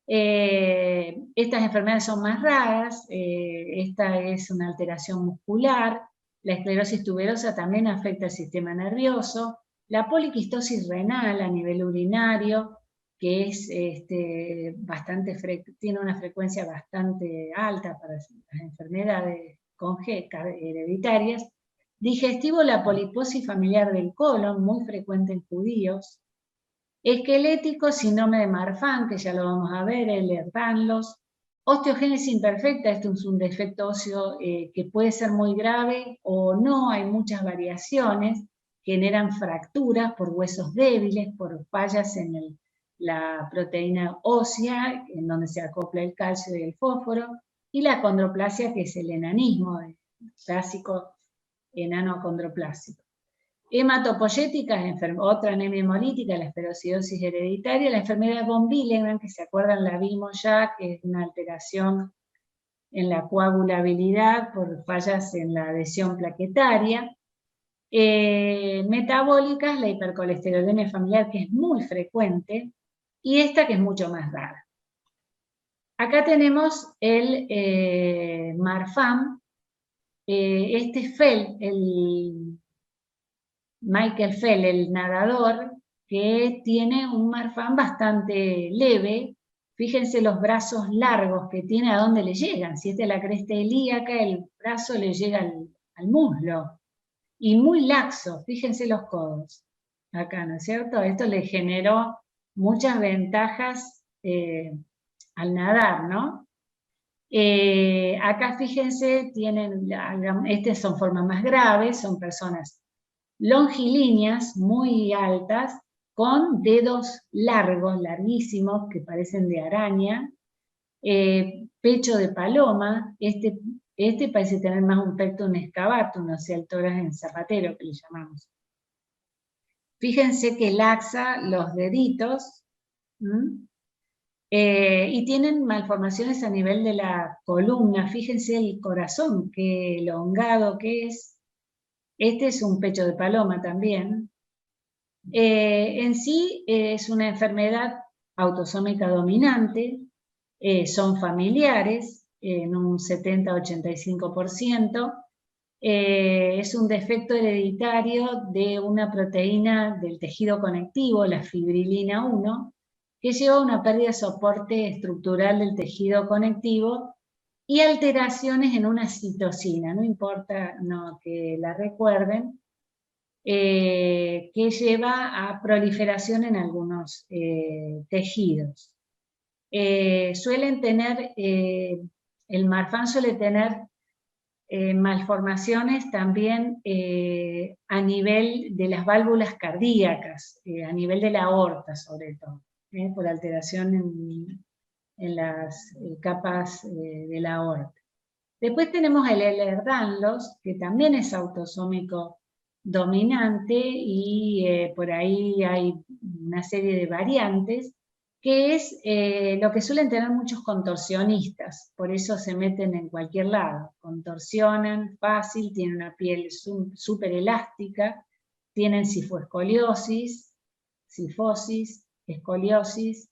Speaker 1: Estas enfermedades son más raras, esta es una alteración muscular, la esclerosis tuberosa también afecta el sistema nervioso, la poliquistosis renal a nivel urinario, que es tiene una frecuencia bastante alta para las enfermedades hereditarias. Digestivo, la poliposis familiar del colon, muy frecuente en judíos. Esquelético, síndrome de Marfan, que ya lo vamos a ver, Ehlers-Danlos. Osteogénesis imperfecta, esto es un defecto óseo que puede ser muy grave o no, hay muchas variaciones, generan fracturas por huesos débiles, por fallas en la proteína ósea, en donde se acopla el calcio y el fósforo, y la acondroplasia, que es el enanismo, el clásico enano acondroplásico. Hematopoyética, otra anemia hemolítica, la esferocidosis hereditaria, la enfermedad de von Willebrand, que se acuerdan, la vimos ya, que es una alteración en la coagulabilidad por fallas en la adhesión plaquetaria. Metabólicas, la hipercolesterolemia familiar, que es muy frecuente, y esta que es mucho más rara. Acá tenemos el Marfan, Michael Fell, el nadador, que tiene un Marfan bastante leve. Fíjense los brazos largos que tiene, a dónde le llegan. Si esta es la cresta ilíaca, el brazo le llega al muslo. Y muy laxo, fíjense los codos. Acá, ¿no es cierto? Esto le generó muchas ventajas al nadar, ¿no? Acá fíjense, estas son formas más graves, son personas longilíneas, muy altas, con dedos largos, larguísimos, que parecen de araña, pecho de paloma, este parece tener más un pectum excavatum, o sea, el tórax en zapatero, que le llamamos. Fíjense que laxa los deditos, y tienen malformaciones a nivel de la columna. Fíjense el corazón, qué elongado que es. Este es un pecho de paloma también. En sí es una enfermedad autosómica dominante, son familiares en un 70-85%, es un defecto hereditario de una proteína del tejido conectivo, la fibrilina 1, que lleva a una pérdida de soporte estructural del tejido conectivo y alteraciones en una citosina, no importa que la recuerden, que lleva a proliferación en algunos tejidos. Suelen tener, el Marfan suele tener malformaciones también a nivel de las válvulas cardíacas, a nivel de la aorta sobre todo, por alteración en las capas de la aorta. Después tenemos el Ehlers-Danlos, que también es autosómico dominante y por ahí hay una serie de variantes, que es lo que suelen tener muchos contorsionistas, por eso se meten en cualquier lado, contorsionan fácil, tienen una piel súper elástica, tienen cifoescoliosis, cifosis, escoliosis,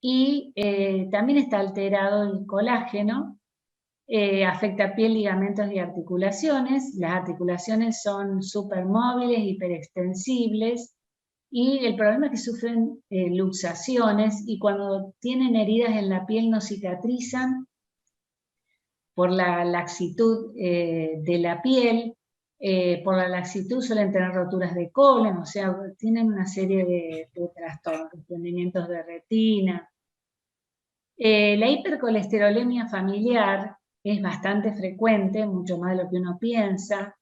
Speaker 1: y también está alterado el colágeno, afecta piel, ligamentos y articulaciones. Las articulaciones son supermóviles, hiperextensibles, y el problema es que sufren luxaciones, y cuando tienen heridas en la piel no cicatrizan por la laxitud de la piel. Por la laxitud suelen tener roturas de colon, o sea, tienen una serie de trastornos, desprendimientos de retina. La hipercolesterolemia familiar es bastante frecuente, mucho más de lo que uno piensa.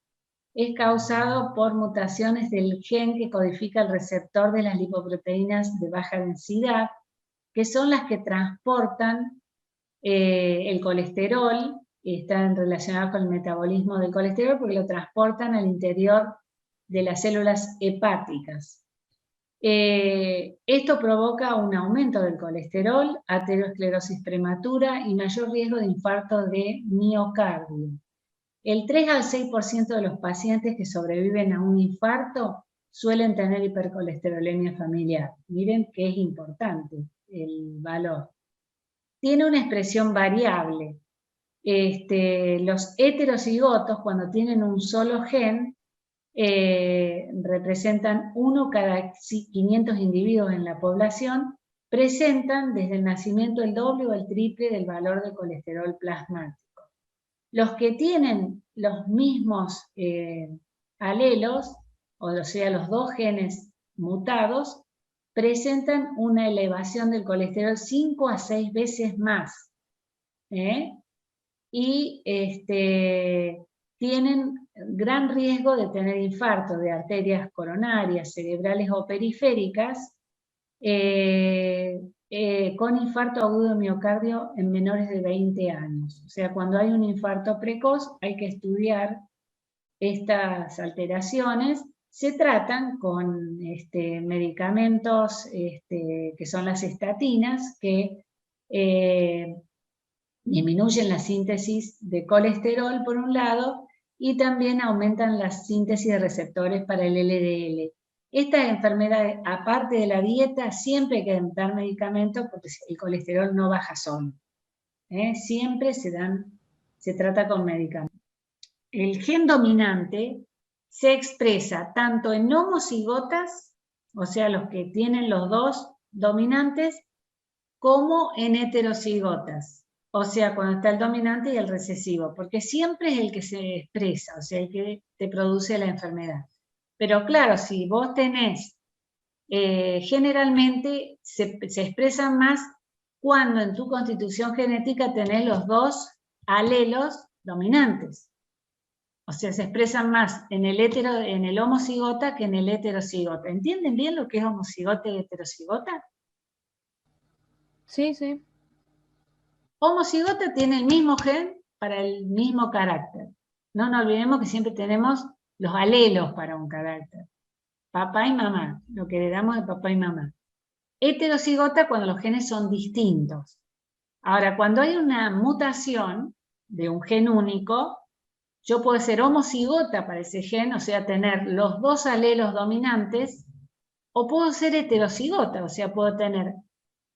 Speaker 1: Es causado por mutaciones del gen que codifica el receptor de las lipoproteínas de baja densidad, que son las que transportan el colesterol, están relacionados con el metabolismo del colesterol porque lo transportan al interior de las células hepáticas. Esto provoca un aumento del colesterol, aterosclerosis prematura y mayor riesgo de infarto de miocardio. El 3 al 6% de los pacientes que sobreviven a un infarto suelen tener hipercolesterolemia familiar. Miren que es importante. el valor. Tiene una expresión variable. Los heterocigotos, cuando tienen un solo gen, representan 1 cada 500 individuos en la población, presentan desde el nacimiento el doble o el triple del valor de colesterol plasmático. Los que tienen los mismos alelos, o sea, los 2 genes mutados, presentan una elevación del colesterol 5 a 6 veces más. Y tienen gran riesgo de tener infarto de arterias coronarias, cerebrales o periféricas, con infarto agudo de miocardio en menores de 20 años. O sea, cuando hay un infarto precoz hay que estudiar estas alteraciones. Se tratan con medicamentos que son las estatinas, que disminuyen la síntesis de colesterol por un lado y también aumentan la síntesis de receptores para el LDL. Estas enfermedades, aparte de la dieta, siempre hay que dar medicamentos porque el colesterol no baja solo. Siempre se trata con medicamentos. El gen dominante se expresa tanto en homocigotas, o sea, los que tienen los 2 dominantes, como en heterocigotas. O sea, cuando está el dominante y el recesivo, porque siempre es el que se expresa, o sea, el que te produce la enfermedad. Pero claro, si vos tenés, generalmente se expresan más cuando en tu constitución genética tenés los 2 alelos dominantes. O sea, se expresan más en el homocigota que en el heterocigota. ¿Entienden bien lo que es homocigota y heterocigota?
Speaker 2: Sí, sí.
Speaker 1: Homocigota tiene el mismo gen para el mismo carácter. No nos olvidemos que siempre tenemos los alelos para un carácter. Papá y mamá, lo que heredamos de papá y mamá. Heterocigota cuando los genes son distintos. Ahora, cuando hay una mutación de un gen único, yo puedo ser homocigota para ese gen, o sea, tener los 2 alelos dominantes, o puedo ser heterocigota, o sea, puedo tener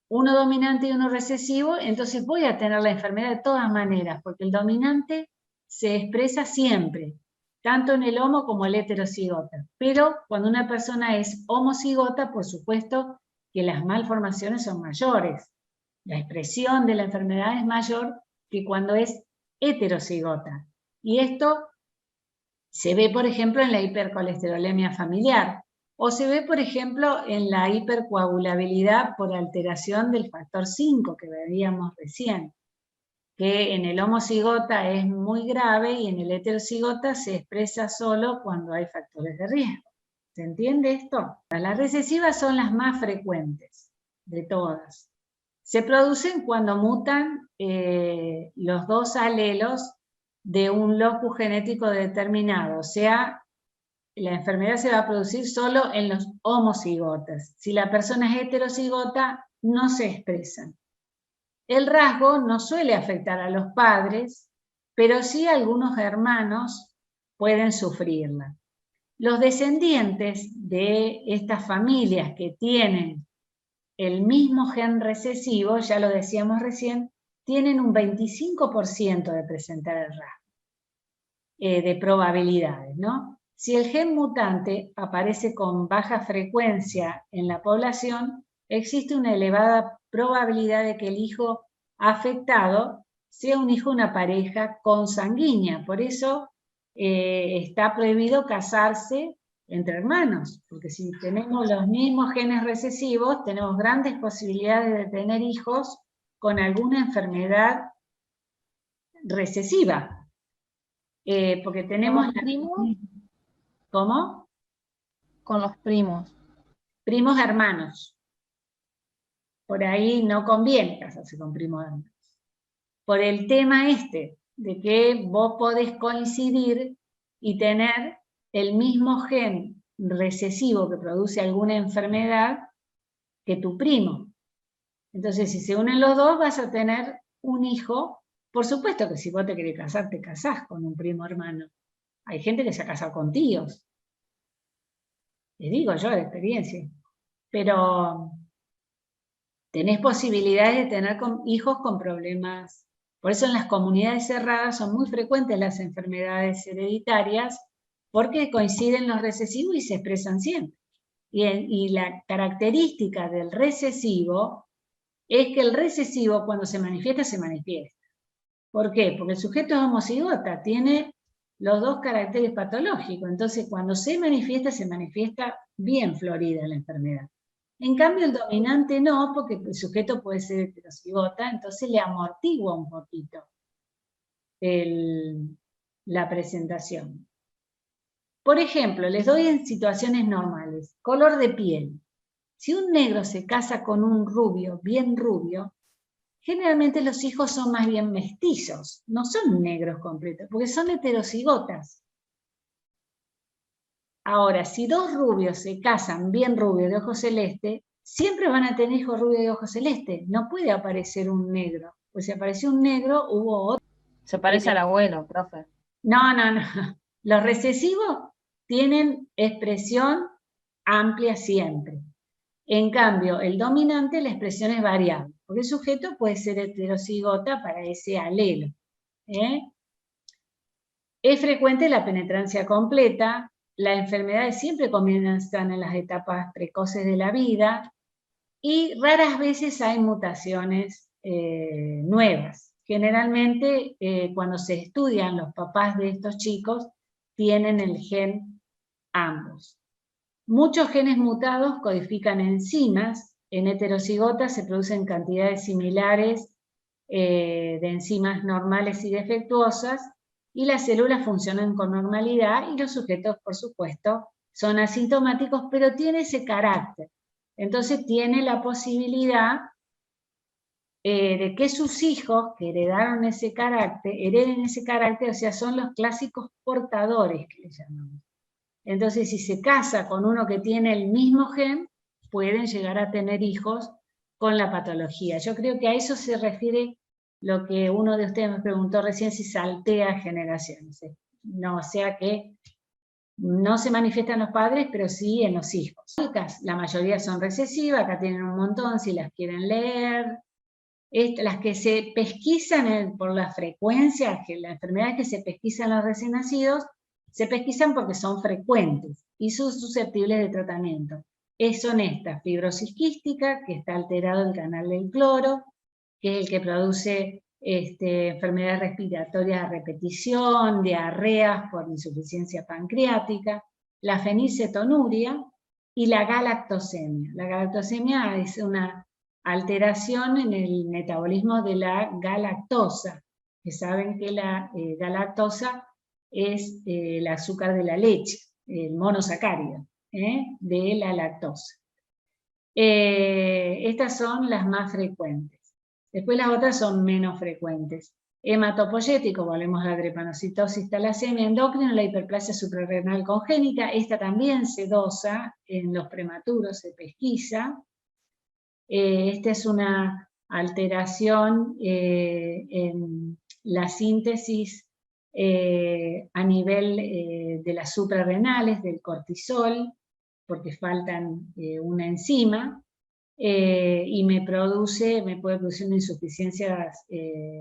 Speaker 1: uno dominante y uno recesivo, entonces voy a tener la enfermedad de todas maneras, porque el dominante se expresa siempre, tanto en el homo como el heterocigota. Pero cuando una persona es homocigota, por supuesto que las malformaciones son mayores. La expresión de la enfermedad es mayor que cuando es heterocigota. Y esto se ve, por ejemplo, en la hipercolesterolemia familiar, o se ve, por ejemplo, en la hipercoagulabilidad por alteración del factor 5 que veíamos recién, que en el homocigota es muy grave y en el heterocigota se expresa solo cuando hay factores de riesgo. ¿Se entiende esto? Las recesivas son las más frecuentes de todas. Se producen cuando mutan los 2 alelos de un locus genético determinado, o sea, la enfermedad se va a producir solo en los homocigotas. Si la persona es heterocigota, no se expresan. El rasgo no suele afectar a los padres, pero sí algunos hermanos pueden sufrirla. Los descendientes de estas familias que tienen el mismo gen recesivo, ya lo decíamos recién, tienen un 25% de presentar el rasgo, de probabilidades, ¿no? Si el gen mutante aparece con baja frecuencia en la población, existe una elevada probabilidad de que el hijo afectado sea un hijo de una pareja consanguínea. Por eso está prohibido casarse entre hermanos, porque si tenemos los mismos genes recesivos, tenemos grandes posibilidades de tener hijos con alguna enfermedad recesiva. Porque tenemos...
Speaker 2: ¿Con los primos?
Speaker 1: ¿Cómo?
Speaker 2: Con los primos.
Speaker 1: Primos hermanos. Por ahí no conviene casarse con primos hermanos. Por el tema de que vos podés coincidir y tener el mismo gen recesivo que produce alguna enfermedad que tu primo. Entonces, si se unen los dos, vas a tener un hijo. Por supuesto que si vos te querés casar, te casás con un primo hermano. Hay gente que se ha casado con tíos. Les digo yo de experiencia. Pero tenés posibilidades de tener hijos con problemas. Por eso en las comunidades cerradas son muy frecuentes las enfermedades hereditarias, porque coinciden los recesivos y se expresan siempre. Y la característica del recesivo es que el recesivo cuando se manifiesta, se manifiesta. ¿Por qué? Porque el sujeto es homocigota, tiene los dos caracteres patológicos, entonces cuando se manifiesta bien florida la enfermedad. En cambio el dominante no, porque el sujeto puede ser heterocigota, entonces le amortigua un poquito la presentación. Por ejemplo, les doy en situaciones normales, color de piel. Si un negro se casa con un rubio, bien rubio, generalmente los hijos son más bien mestizos, no son negros completos, porque son heterocigotas. Ahora, si dos rubios se casan bien rubios de ojos celeste, siempre van a tener hijos rubios de ojos celeste. No puede aparecer un negro, pues si apareció un negro, hubo otro.
Speaker 2: Se parece al abuelo, profe.
Speaker 1: No, no, no. Los recesivos tienen expresión amplia siempre. En cambio, el dominante, la expresión es variable, porque el sujeto puede ser heterocigota para ese alelo. Es frecuente la penetrancia completa, las enfermedades siempre comienzan en las etapas precoces de la vida, y raras veces hay mutaciones nuevas. Generalmente, cuando se estudian los papás de estos chicos, tienen el gen ambos. Muchos genes mutados codifican enzimas. En heterocigotas se producen cantidades similares de enzimas normales y defectuosas, y las células funcionan con normalidad, y los sujetos, por supuesto, son asintomáticos, pero tiene ese carácter. Entonces tiene la posibilidad de que sus hijos que hereden ese carácter, o sea, son los clásicos portadores que le llamamos. Entonces, si se casa con uno que tiene el mismo gen, pueden llegar a tener hijos con la patología. Yo creo que a eso se refiere lo que uno de ustedes me preguntó recién, si saltea generaciones. No, o sea que no se manifiestan los padres, pero sí en los hijos. La mayoría son recesivas, acá tienen un montón, si las quieren leer. Las que se pesquisan por la frecuencia, que las enfermedades que se pesquisan en los recién nacidos, se pesquisan porque son frecuentes y son susceptibles de tratamiento. Son estas: fibrosis quística, que está alterado el canal del cloro, que es el que produce enfermedades respiratorias a repetición, diarreas por insuficiencia pancreática, la fenilcetonuria y la galactosemia. La galactosemia es una alteración en el metabolismo de la galactosa, que saben que la galactosa es el azúcar de la leche, el monosacárido de la lactosa. Estas son las más frecuentes. Después las otras son menos frecuentes. Hematopoyético, volvemos a la drepanocitosis, talasemia, endocrino, la hiperplasia suprarrenal congénita. Esta también se dosa en los prematuros, se pesquisa. Esta es una alteración en la síntesis a nivel de las suprarrenales, del cortisol, porque faltan una enzima, y me puede producir una insuficiencia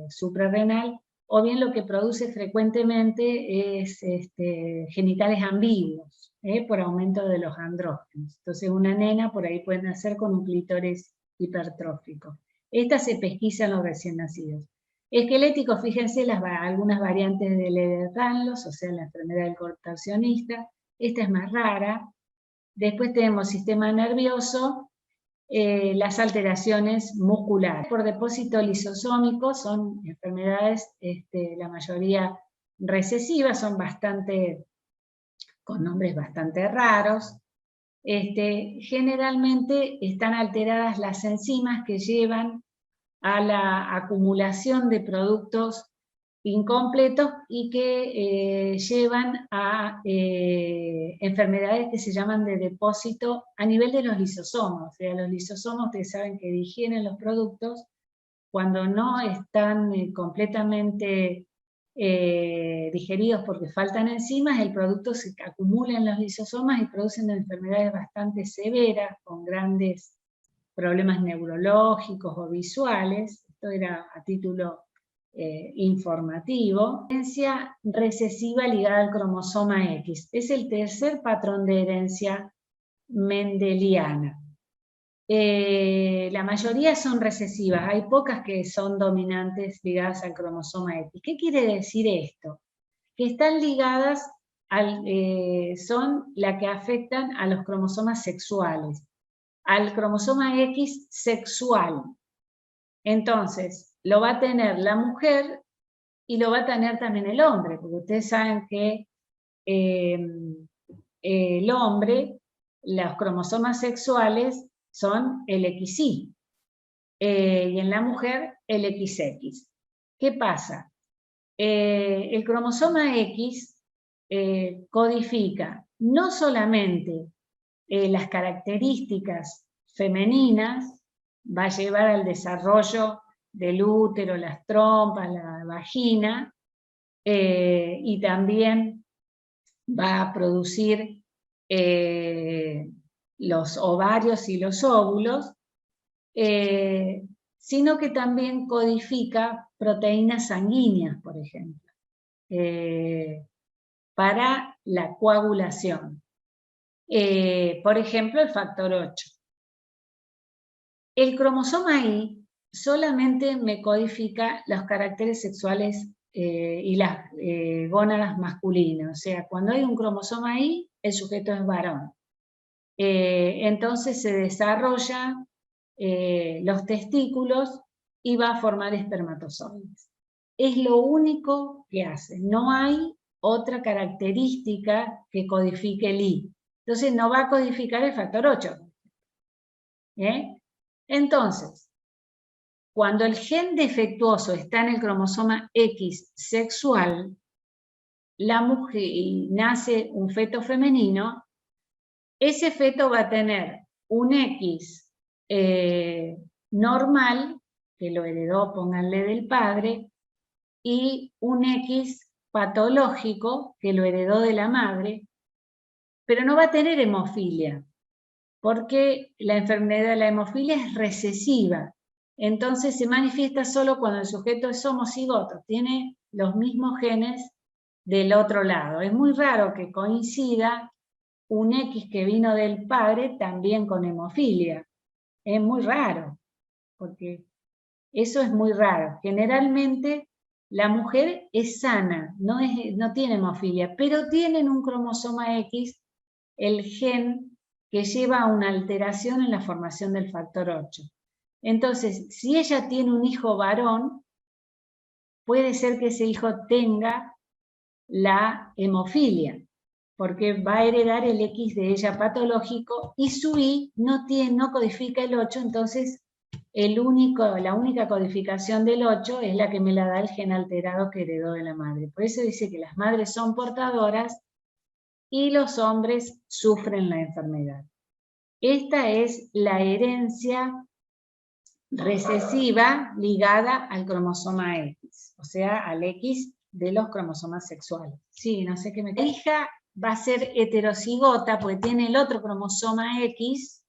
Speaker 1: suprarrenal, o bien lo que produce frecuentemente es genitales ambiguos, por aumento de los andrógenos. Entonces una nena por ahí puede nacer con un clítoris hipertrófico. Esta se pesquisa en los recién nacidos. Esqueléticos, fíjense algunas variantes del Ehlers-Danlos, o sea, la enfermedad del contorsionista. Esta es más rara. Después tenemos sistema nervioso, las alteraciones musculares. Por depósito lisosómico son enfermedades, la mayoría recesivas, son con nombres bastante raros. Generalmente están alteradas las enzimas que llevan a la acumulación de productos incompletos y que llevan a enfermedades que se llaman de depósito a nivel de los lisosomos. O sea, los lisosomos, ustedes saben que digieren los productos, cuando no están completamente digeridos porque faltan enzimas, el producto se acumula en los lisosomas y producen enfermedades bastante severas, con grandes problemas neurológicos o visuales. Esto era a título informativo. Herencia recesiva ligada al cromosoma X. Es el tercer patrón de herencia mendeliana. La mayoría son recesivas, hay pocas que son dominantes ligadas al cromosoma X. ¿Qué quiere decir esto? Que están ligadas, son las que afectan a los cromosomas sexuales, al cromosoma X sexual. Entonces, lo va a tener la mujer y lo va a tener también el hombre, porque ustedes saben que el hombre, los cromosomas sexuales son el XY, y en la mujer el XX. ¿Qué pasa? El cromosoma X codifica no solamente las características femeninas, va a llevar al desarrollo del útero, las trompas, la vagina, y también va a producir los ovarios y los óvulos, sino que también codifica proteínas sanguíneas, por ejemplo, para la coagulación. Por ejemplo, el factor 8. El cromosoma Y solamente me codifica los caracteres sexuales y las gónadas masculinas. O sea, cuando hay un cromosoma Y, el sujeto es varón. Entonces se desarrollan los testículos y va a formar espermatozoides. Es lo único que hace. No hay otra característica que codifique el Y. Entonces no va a codificar el factor 8. Entonces, cuando el gen defectuoso está en el cromosoma X sexual, la mujer, y nace un feto femenino, ese feto va a tener un X normal, que lo heredó, pónganle, del padre, y un X patológico, que lo heredó de la madre, pero no va a tener hemofilia, porque la enfermedad de la hemofilia es recesiva. Entonces se manifiesta solo cuando el sujeto es homocigoto, tiene los mismos genes del otro lado. Es muy raro que coincida un X que vino del padre también con hemofilia. Es muy raro, porque eso es muy raro. Generalmente la mujer es sana, no tiene hemofilia, pero tiene en un cromosoma X el gen que lleva a una alteración en la formación del factor 8. Entonces, si ella tiene un hijo varón, puede ser que ese hijo tenga la hemofilia, porque va a heredar el X de ella patológico y su Y no codifica el 8, entonces la única codificación del 8 es la que me la da el gen alterado que heredó de la madre. Por eso dice que las madres son portadoras y los hombres sufren la enfermedad. Esta es la herencia recesiva ligada al cromosoma X, o sea, al X de los cromosomas sexuales. Sí, no sé qué me... La hija va a ser heterocigota porque tiene el otro cromosoma X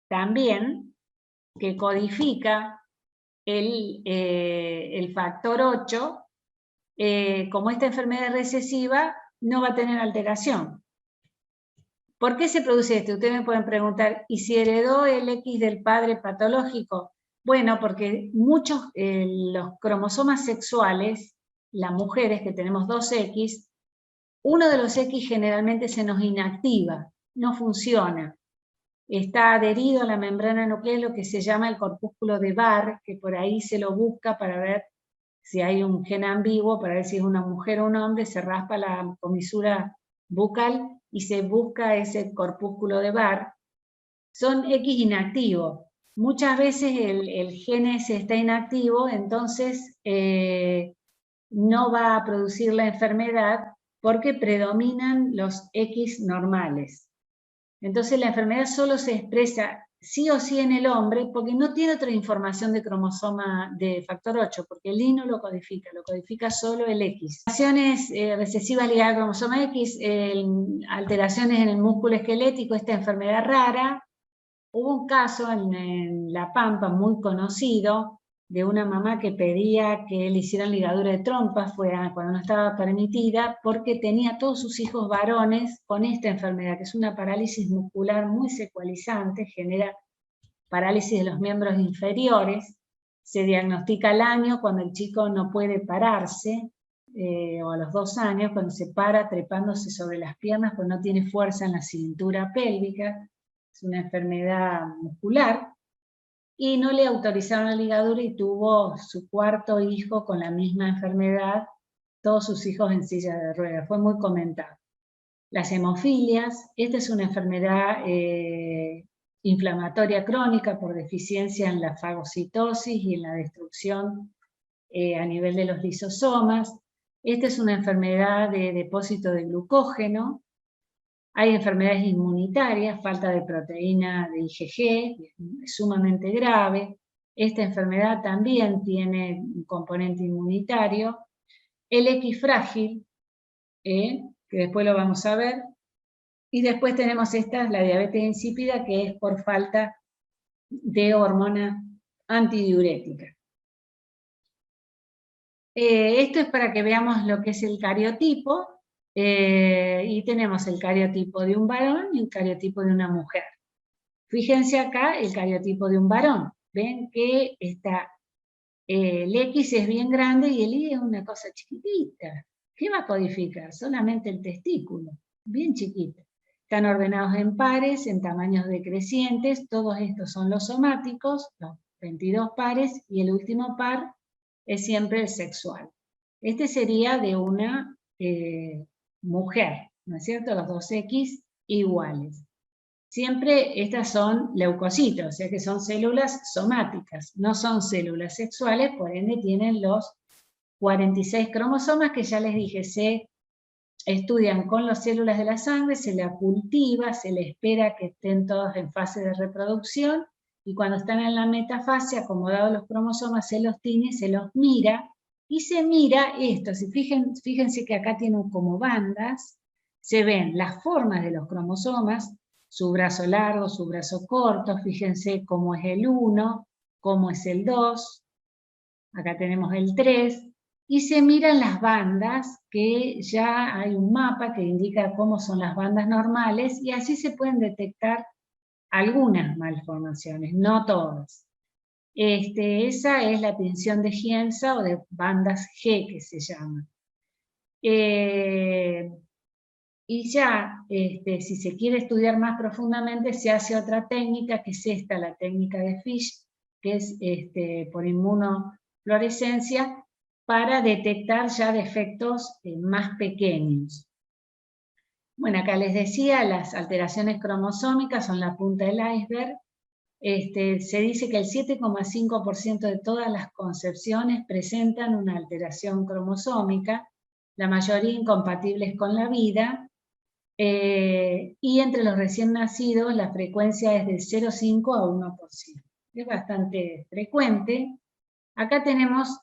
Speaker 1: también, que codifica el factor 8. Como esta enfermedad es recesiva, no va a tener alteración. ¿Por qué se produce esto? Ustedes me pueden preguntar, ¿y si heredó el X del padre patológico? Bueno, porque muchos, los cromosomas sexuales, las mujeres que tenemos 2X, uno de los X generalmente se nos inactiva, no funciona. Está adherido a la membrana nuclear, lo que se llama el corpúsculo de Barr, que por ahí se lo busca para ver si hay un gen ambiguo, para ver si es una mujer o un hombre, se raspa la comisura bucal y se busca ese corpúsculo de Barr. Son X inactivos. Muchas veces el gen ese está inactivo, entonces no va a producir la enfermedad porque predominan los X normales. Entonces la enfermedad solo se expresa sí o sí en el hombre porque no tiene otra información de cromosoma de factor 8, porque el Y no lo codifica solo el X. Alteraciones recesivas ligadas al cromosoma X, alteraciones en el músculo esquelético, esta enfermedad rara, Hubo un caso en La Pampa muy conocido de una mamá que pedía que le hicieran ligadura de trompas cuando no estaba permitida, porque tenía todos sus hijos varones con esta enfermedad, que es una parálisis muscular muy secualizante, genera parálisis de los miembros inferiores, se diagnostica al año cuando el chico no puede pararse, o a los 2 años, cuando se para trepándose sobre las piernas, pues no tiene fuerza en la cintura pélvica, es una enfermedad muscular, y no le autorizaron la ligadura y tuvo su 4.º hijo con la misma enfermedad, todos sus hijos en silla de ruedas, fue muy comentado. Las hemofilias, esta es una enfermedad inflamatoria crónica por deficiencia en la fagocitosis y en la destrucción a nivel de los lisosomas. Esta es una enfermedad de depósito de glucógeno. Hay enfermedades inmunitarias, falta de proteína de IgG, es sumamente grave. Esta enfermedad también tiene un componente inmunitario. El X frágil, que después lo vamos a ver. Y después tenemos la diabetes insípida, que es por falta de hormona antidiurética. Esto es para que veamos lo que es el cariotipo, y tenemos el cariotipo de un varón y el cariotipo de una mujer. Fíjense acá el cariotipo de un varón. Ven que el X es bien grande y el Y es una cosa chiquitita. ¿Qué va a codificar? Solamente el testículo, bien chiquito. Están ordenados en pares, en tamaños decrecientes. Todos estos son los somáticos, los 22 pares, y el último par es siempre el sexual. Este sería de una mujer, ¿no es cierto? Los 2X iguales. Siempre estas son leucocitos, o sea que son células somáticas, no son células sexuales, por ende tienen los 46 cromosomas que ya les dije, se estudian con las células de la sangre, se la cultiva, se le espera que estén todos en fase de reproducción, y cuando están en la metafase, acomodados los cromosomas, se los tiene, se los mira, y se mira esto. Si fíjense que acá tienen como bandas, se ven las formas de los cromosomas, su brazo largo, su brazo corto, fíjense cómo es el 1, cómo es el 2, acá tenemos el 3, y se miran las bandas, que ya hay un mapa que indica cómo son las bandas normales, y así se pueden detectar algunas malformaciones, no todas. Esa es la tinción de Gienza o de bandas G que se llama. Y ya, si se quiere estudiar más profundamente, se hace otra técnica, que es esta, la técnica de Fish, que es por inmunofluorescencia, para detectar ya defectos más pequeños. Bueno, acá les decía, las alteraciones cromosómicas son la punta del iceberg. Se dice que el 7,5% de todas las concepciones presentan una alteración cromosómica, la mayoría incompatibles con la vida, y entre los recién nacidos la frecuencia es del 0,5 a 1%. Es bastante frecuente. Acá tenemos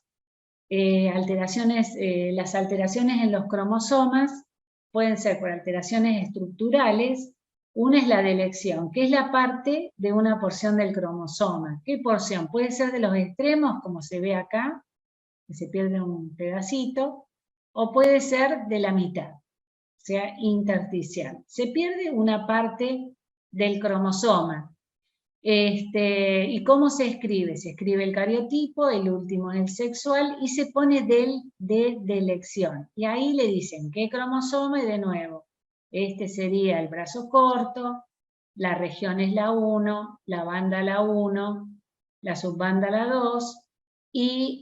Speaker 1: las alteraciones en los cromosomas pueden ser por alteraciones estructurales. Una es la delección, que es la parte de una porción del cromosoma. ¿Qué porción? Puede ser de los extremos, como se ve acá, que se pierde un pedacito, o puede ser de la mitad, o sea, intersticial. Se pierde una parte del cromosoma. ¿Y cómo se escribe? Se escribe el cariotipo, el último es el sexual, y se pone de delección. Y ahí le dicen qué cromosoma, y de nuevo, este sería el brazo corto, la región es la 1, la banda la 1, la subbanda la 2, y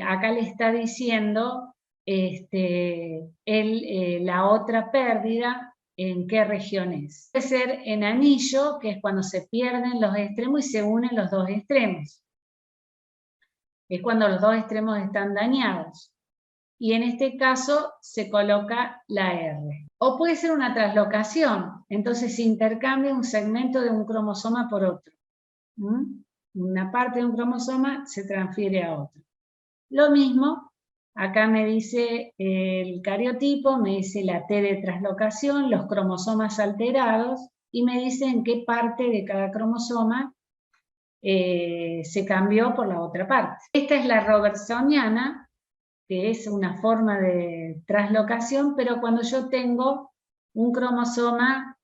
Speaker 1: acá le está diciendo la otra pérdida, ¿en qué región es? Puede ser en anillo, que es cuando se pierden los extremos y se unen los dos extremos. Es cuando los dos extremos están dañados. Y en este caso se coloca la R. O puede ser una translocación, entonces se intercambia un segmento de un cromosoma por otro. Una parte de un cromosoma se transfiere a otro. Lo mismo, acá me dice el cariotipo, me dice la T de translocación, los cromosomas alterados, y me dice en qué parte de cada cromosoma se cambió por la otra parte. Esta es la robertsoniana, que es una forma de traslocación, pero cuando yo tengo un cromosoma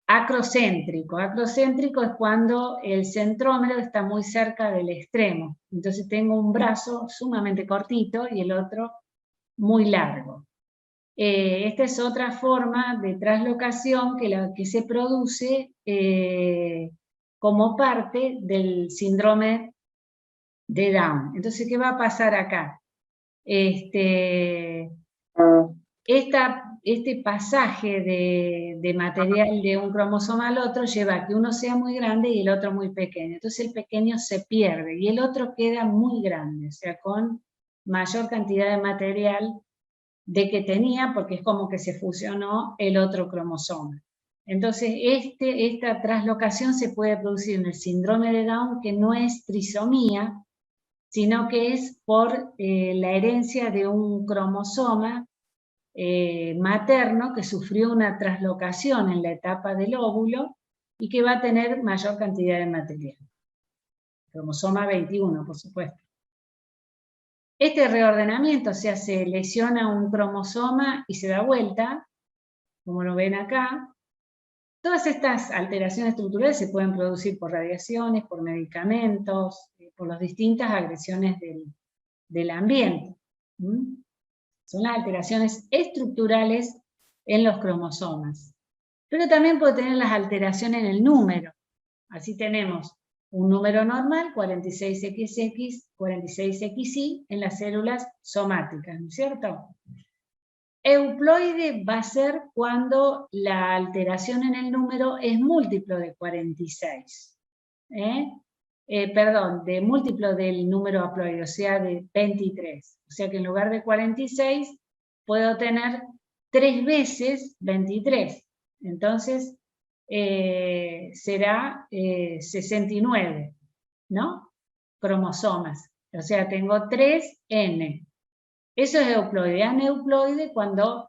Speaker 1: acrocéntrico. Acrocéntrico es cuando el centrómero está muy cerca del extremo. Entonces tengo un brazo sumamente cortito y el otro muy largo. Esta es otra forma de traslocación que se produce como parte del síndrome de Down. Entonces, ¿qué va a pasar acá? Este pasaje de material de un cromosoma al otro lleva a que uno sea muy grande y el otro muy pequeño. Entonces el pequeño se pierde y el otro queda muy grande, o sea, con mayor cantidad de material de que tenía, porque es como que se fusionó el otro cromosoma. Entonces esta traslocación se puede producir en el síndrome de Down, que no es trisomía, sino que es por la herencia de un cromosoma materno que sufrió una traslocación en la etapa del óvulo y que va a tener mayor cantidad de material. Cromosoma 21, por supuesto. Este reordenamiento, o sea, se lesiona un cromosoma y se da vuelta, como lo ven acá. Todas estas alteraciones estructurales se pueden producir por radiaciones, por medicamentos, por las distintas agresiones del ambiente. Son las alteraciones estructurales en los cromosomas. Pero también puede tener las alteraciones en el número. Así tenemos un número normal, 46XX, 46XY, en las células somáticas, ¿no es cierto? Euploide va a ser cuando la alteración en el número es múltiplo de 46. De múltiplo del número haploide, o sea, de 23. O sea que en lugar de 46, puedo tener 3 veces 23. Entonces, será 69, ¿no? Cromosomas. O sea, tengo 3N. Eso es euploide. Aneuploide cuando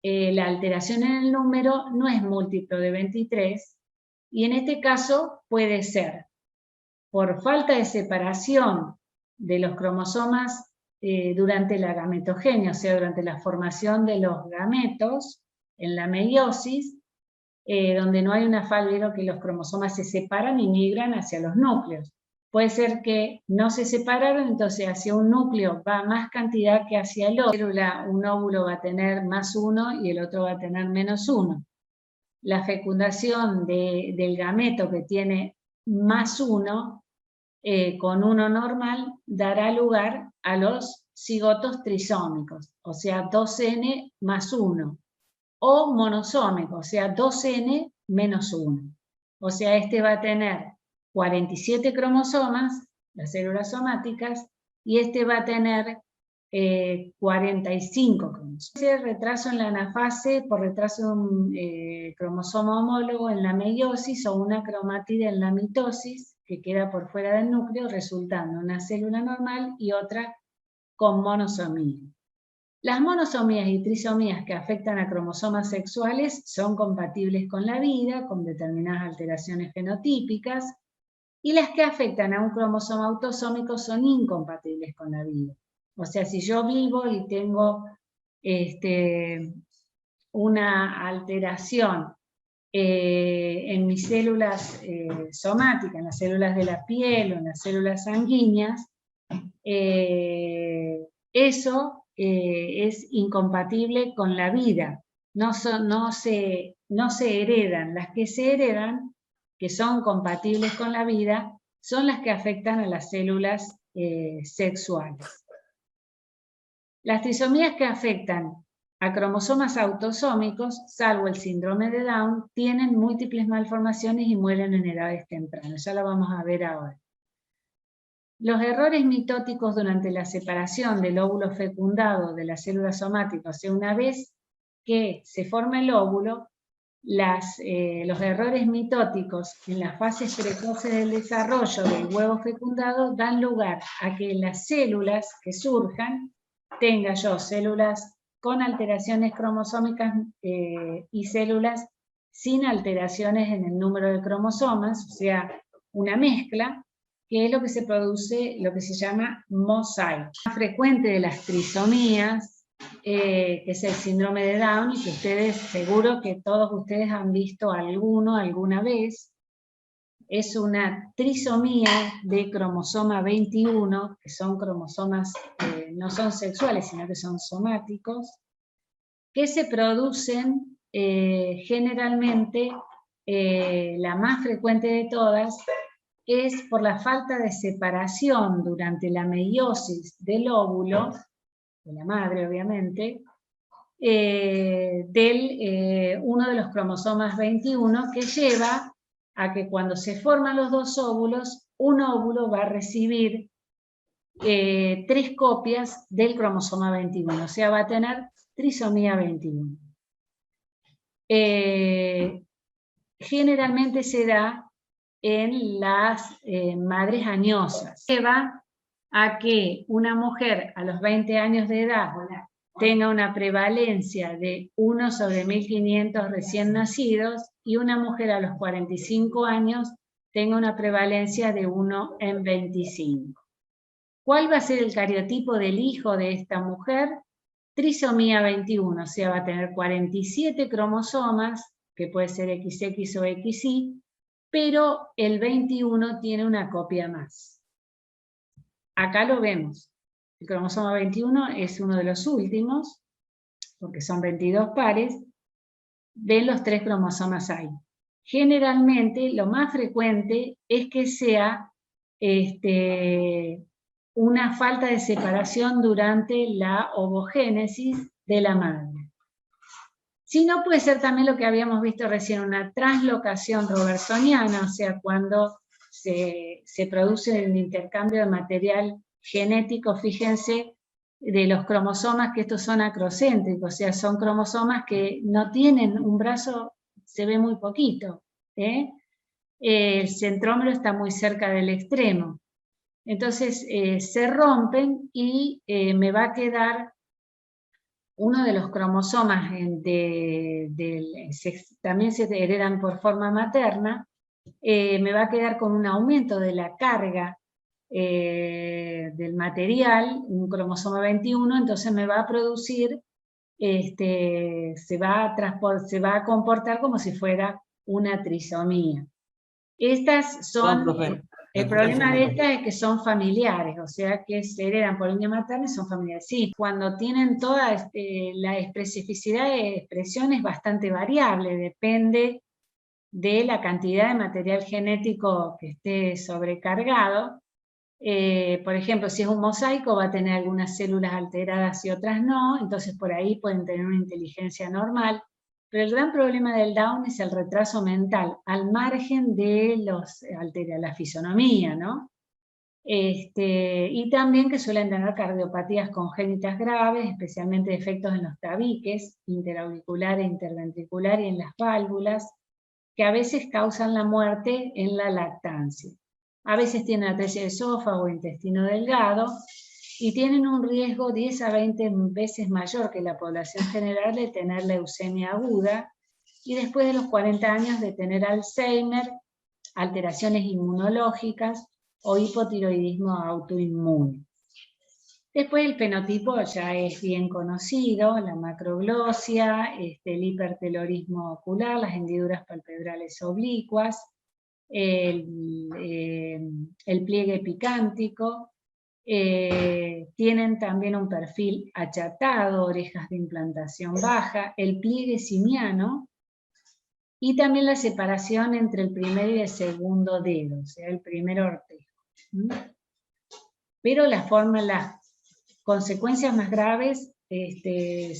Speaker 1: la alteración en el número no es múltiplo de 23, y en este caso puede ser por falta de separación de los cromosomas durante la gametogenia, o sea, durante la formación de los gametos en la meiosis, donde no hay una falla, que los cromosomas se separan y migran hacia los núcleos. Puede ser que no se separaron, entonces hacia un núcleo va más cantidad que hacia el otro. Un óvulo va a tener más 1 y el otro va a tener menos 1. La fecundación del gameto que tiene más 1, con 1 normal, dará lugar a los cigotos trisómicos, o sea, 2N más 1. O monosómico, o sea, 2N menos 1. O sea, este va a tener 47 cromosomas, las células somáticas, y este va a tener 45 cromosomas. Ese retraso en la anafase por retraso de un cromosoma homólogo en la meiosis o una cromatida en la mitosis que queda por fuera del núcleo, resultando una célula normal y otra con monosomía. Las monosomías y trisomías que afectan a cromosomas sexuales son compatibles con la vida, con determinadas alteraciones fenotípicas, y las que afectan a un cromosoma autosómico son incompatibles con la vida. O sea, si yo vivo y tengo una alteración en mis células somáticas, en las células de la piel o en las células sanguíneas, eso es incompatible con la vida. No se heredan. Las que se heredan, que son compatibles con la vida, son las que afectan a las células sexuales. Las trisomías que afectan a cromosomas autosómicos, salvo el síndrome de Down, tienen múltiples malformaciones y mueren en edades tempranas. Ya lo vamos a ver ahora. Los errores mitóticos durante la separación del óvulo fecundado de la célula somática, o sea, una vez que se forma el óvulo, los errores mitóticos en las fases precoces del desarrollo del huevo fecundado dan lugar a que las células que surjan tenga yo células con alteraciones cromosómicas y células sin alteraciones en el número de cromosomas, o sea, una mezcla, que es lo que se produce, lo que se llama mosaico. Más frecuente de las trisomías, que es el síndrome de Down, y que ustedes, seguro que todos ustedes han visto alguno alguna vez, es una trisomía de cromosoma 21, que son cromosomas que no son sexuales, sino que son somáticos, que se producen generalmente, la más frecuente de todas, es por la falta de separación durante la meiosis del óvulo, de la madre obviamente, uno de los cromosomas 21, que lleva a que cuando se forman los dos óvulos, un óvulo va a recibir 3 copias del cromosoma 21, o sea, va a tener trisomía 21. Generalmente se da en las madres añosas. Lleva a que una mujer a los 20 años de edad tenga una prevalencia de 1 sobre 1500 recién nacidos, y una mujer a los 45 años tenga una prevalencia de 1 en 25. ¿Cuál va a ser el cariotipo del hijo de esta mujer? Trisomía 21, o sea, va a tener 47 cromosomas, que puede ser XX o XY, pero el 21 tiene una copia más. Acá lo vemos. El cromosoma 21 es uno de los últimos, porque son 22 pares, ven los 3 cromosomas ahí. Generalmente, lo más frecuente es que sea una falta de separación durante la ovogénesis de la madre. Si no, puede ser también lo que habíamos visto recién, una translocación robertsoniana, o sea, cuando se produce el intercambio de material genético, fíjense, de los cromosomas, que estos son acrocéntricos, o sea, son cromosomas que no tienen un brazo, se ve muy poquito, el centrómero está muy cerca del extremo. Entonces se rompen y me va a quedar uno de los cromosomas, también se heredan por forma materna, me va a quedar con un aumento de la carga del material, un cromosoma 21, entonces me va a producir, se va a comportar como si fuera una trisomía. Estas son... El problema de estas es que son familiares, o sea que se heredan por línea materna y son familiares. Sí, cuando tienen toda la especificidad de expresión es bastante variable, depende de la cantidad de material genético que esté sobrecargado. Por ejemplo, si es un mosaico va a tener algunas células alteradas y otras no, entonces por ahí pueden tener una inteligencia normal. Pero el gran problema del Down es el retraso mental, al margen de la fisonomía, ¿no? Y también que suelen tener cardiopatías congénitas graves, especialmente defectos en los tabiques, interauricular e interventricular, y en las válvulas, que a veces causan la muerte en la lactancia. A veces tienen atresia de esófago o intestino delgado, y tienen un riesgo 10 a 20 veces mayor que la población general de tener leucemia aguda, y después de los 40 años de tener Alzheimer, alteraciones inmunológicas o hipotiroidismo autoinmune. Después el fenotipo ya es bien conocido, la macroglosia, el hipertelorismo ocular, las hendiduras palpebrales oblicuas, el pliegue epicántico, tienen también un perfil achatado, orejas de implantación baja, el pliegue simiano, y también la separación entre el primer y el segundo dedo, o sea, el primer ortejo. Pero las consecuencias más graves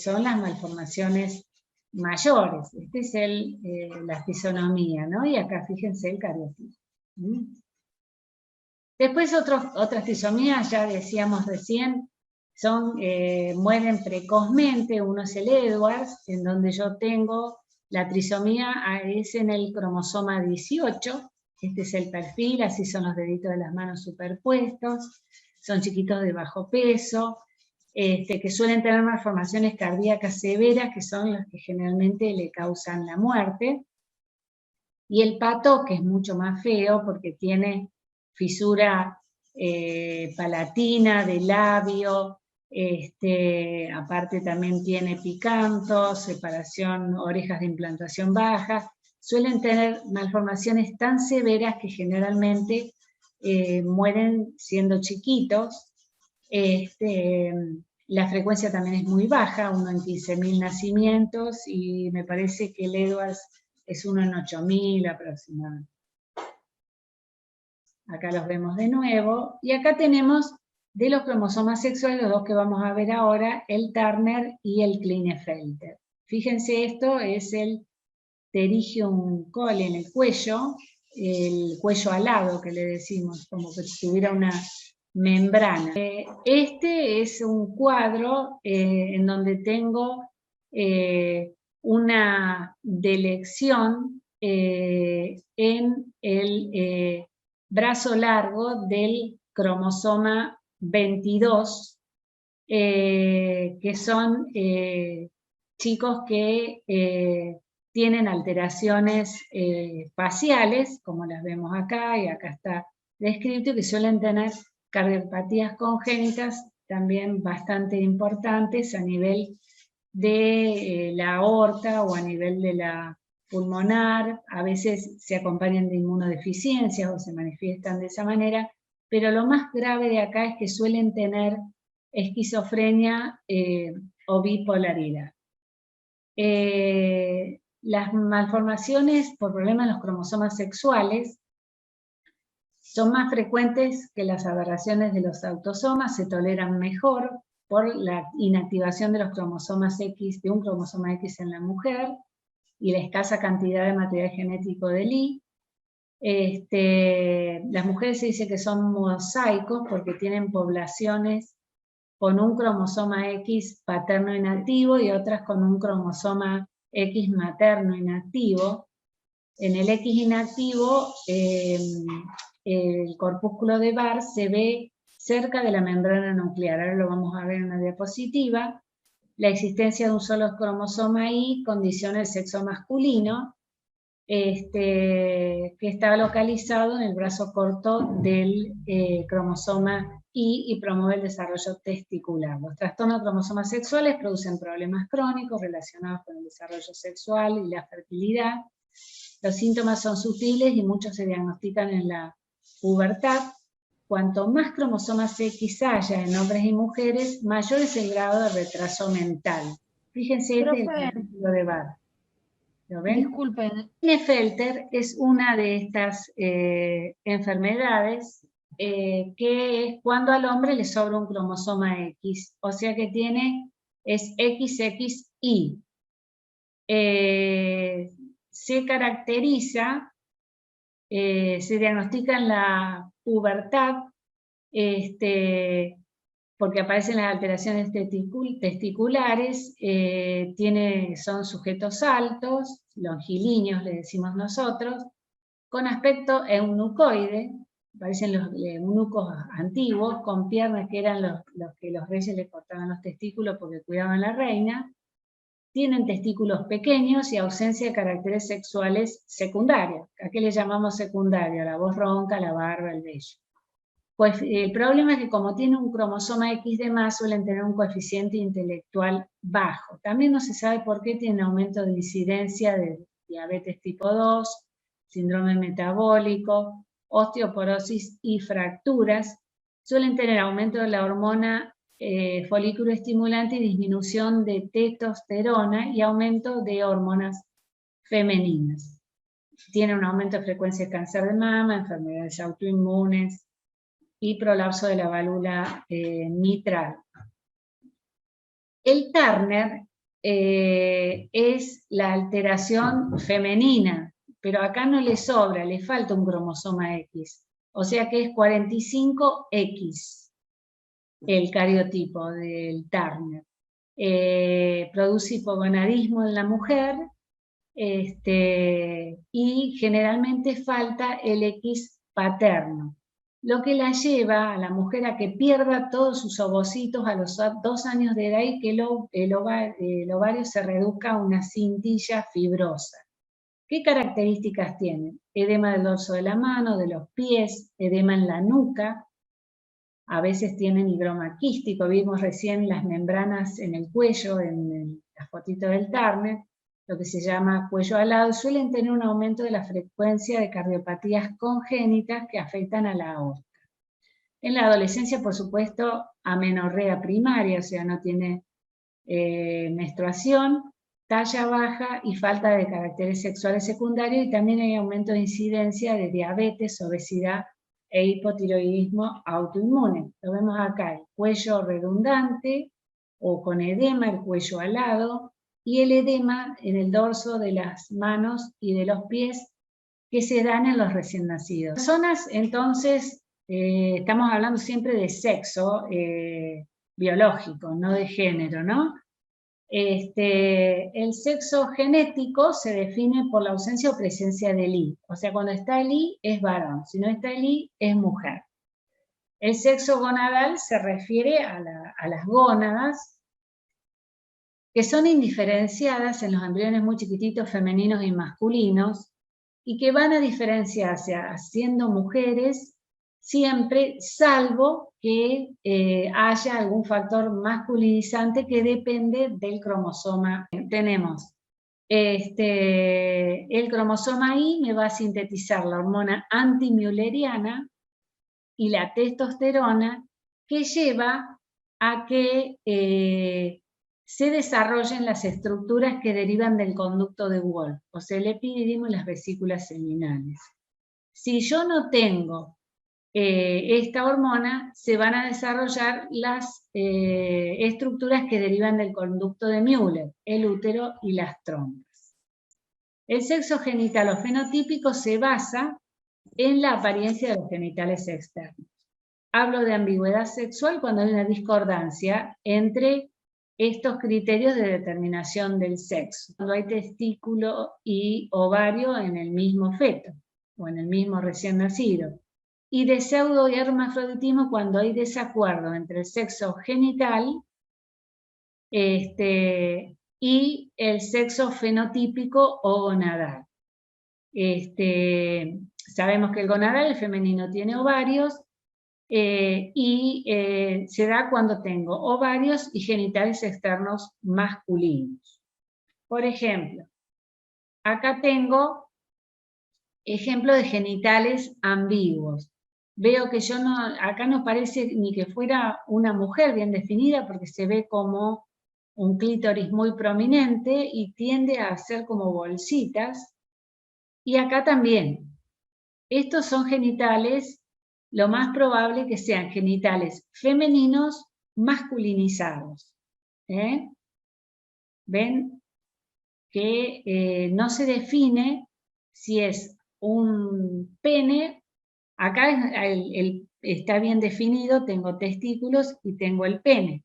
Speaker 1: son las malformaciones mayores. Es la fisonomía, ¿no? Y acá fíjense el cariotipo. Después otras trisomías, ya decíamos recién, mueren precozmente. Uno es el Edwards, en donde yo tengo la trisomía, es en el cromosoma 18, este es el perfil, así son los deditos de las manos superpuestos, son chiquitos de bajo peso, que suelen tener malformaciones cardíacas severas, que son las que generalmente le causan la muerte. Y el pato, que es mucho más feo porque tiene fisura palatina, de labio, aparte también tiene picantos, separación, orejas de implantación baja. Suelen tener malformaciones tan severas que generalmente mueren siendo chiquitos. La frecuencia también es muy baja, 1 en 15.000 nacimientos, y me parece que el Edwards es 1 en 8.000 aproximadamente. Acá los vemos de nuevo, y acá tenemos de los cromosomas sexuales, los dos que vamos a ver ahora, el Turner y el Klinefelter. Fíjense, esto es el pterygium coli en el cuello alado que le decimos, como que tuviera una membrana. Este es un cuadro en donde tengo una delección en el brazo largo del cromosoma 22, que son chicos que tienen alteraciones faciales, como las vemos acá, y acá está descrito, que suelen tener cardiopatías congénitas también bastante importantes a nivel de la aorta o a nivel de la pulmonar. A veces se acompañan de inmunodeficiencias o se manifiestan de esa manera, pero lo más grave de acá es que suelen tener esquizofrenia o bipolaridad. Las malformaciones por problemas en los cromosomas sexuales son más frecuentes que las aberraciones de los autosomas, se toleran mejor por la inactivación de los cromosomas X, de un cromosoma X en la mujer, y la escasa cantidad de material genético del Y. Las mujeres se dice que son mosaicos porque tienen poblaciones con un cromosoma X paterno inactivo y otras con un cromosoma X materno inactivo. En el X inactivo, el corpúsculo de Barr se ve cerca de la membrana nuclear. Ahora lo vamos a ver en una diapositiva. La existencia de un solo cromosoma Y condiciona el sexo masculino, que está localizado en el brazo corto del cromosoma Y promueve el desarrollo testicular. Los trastornos de cromosomas sexuales producen problemas crónicos relacionados con el desarrollo sexual y la fertilidad. Los síntomas son sutiles y muchos se diagnostican en la pubertad. Cuanto más cromosomas X haya en hombres y mujeres, mayor es el grado de retraso mental. Fíjense este es el capítulo de Barr. ¿Lo ven?
Speaker 2: Disculpen.
Speaker 1: Klinefelter es una de estas enfermedades que es cuando al hombre le sobra un cromosoma X, o sea que es XXY. Se caracteriza, se diagnostica en la pubertad, porque aparecen las alteraciones testiculares, son sujetos altos, longilíneos le decimos nosotros, con aspecto eunucoide, parecen los eunucos antiguos, con piernas que eran los que los reyes le cortaban los testículos porque cuidaban a la reina. Tienen testículos pequeños y ausencia de caracteres sexuales secundarios. ¿A qué le llamamos secundario? La voz ronca, la barba, el vello. Pues el problema es que como tiene un cromosoma X de más, suelen tener un coeficiente intelectual bajo. También no se sabe por qué tienen aumento de incidencia de diabetes tipo 2, síndrome metabólico, osteoporosis y fracturas. Suelen tener aumento de la hormona folículo estimulante y disminución de testosterona y aumento de hormonas femeninas. Tiene un aumento de frecuencia de cáncer de mama, enfermedades autoinmunes y prolapso de la válvula mitral. El Turner es la alteración femenina, pero acá no le sobra, le falta un cromosoma X, o sea que es 45X el cariotipo del Turner. Produce hipogonadismo en la mujer, y generalmente falta el X paterno, lo que la lleva a la mujer a que pierda todos sus ovocitos a los 2 años de edad y que el ovario se reduzca a una cintilla fibrosa. ¿Qué características tienen? Edema del dorso de la mano, de los pies, edema en la nuca, a veces tienen higroma quístico, vimos recién las membranas en el cuello, en la fotito del Turner, lo que se llama cuello alado, suelen tener un aumento de la frecuencia de cardiopatías congénitas que afectan a la aorta. En la adolescencia, por supuesto, amenorrea primaria, o sea, no tiene menstruación, talla baja y falta de caracteres sexuales secundarios, y también hay aumento de incidencia de diabetes, obesidad e hipotiroidismo autoinmune. Lo vemos acá, el cuello redundante o con edema, el cuello alado, y el edema en el dorso de las manos y de los pies que se dan en los recién nacidos. Personas, entonces, estamos hablando siempre de sexo biológico, no de género, ¿no? El sexo genético se define por la ausencia o presencia del I. O sea, cuando está el I es varón, si no está el I es mujer. El sexo gonadal se refiere a las gónadas, que son indiferenciadas en los embriones muy chiquititos femeninos y masculinos, y que van a diferenciarse siendo mujeres siempre, salvo que haya algún factor masculinizante que depende del cromosoma. Tenemos el cromosoma I, me va a sintetizar la hormona antimülleriana y la testosterona, que lleva a que se desarrollen las estructuras que derivan del conducto de Wolff, o sea, el epididimo y las vesículas seminales. Si yo no tengo esta hormona, se van a desarrollar las estructuras que derivan del conducto de Müller, el útero y las trompas. El sexo genital o fenotípico se basa en la apariencia de los genitales externos. Hablo de ambigüedad sexual cuando hay una discordancia entre estos criterios de determinación del sexo, cuando hay testículo y ovario en el mismo feto o en el mismo recién nacido, y de pseudohermafroditismo cuando hay desacuerdo entre el sexo genital y el sexo fenotípico o gonadal. Sabemos que el gonadal, el femenino, tiene ovarios, se da cuando tengo ovarios y genitales externos masculinos. Por ejemplo, acá tengo ejemplo de genitales ambiguos. Veo que acá no parece ni que fuera una mujer bien definida, porque se ve como un clítoris muy prominente y tiende a ser como bolsitas. Y acá también. Estos son genitales, lo más probable que sean genitales femeninos masculinizados. Ven que no se define si es un pene. Acá está bien definido, tengo testículos y tengo el pene.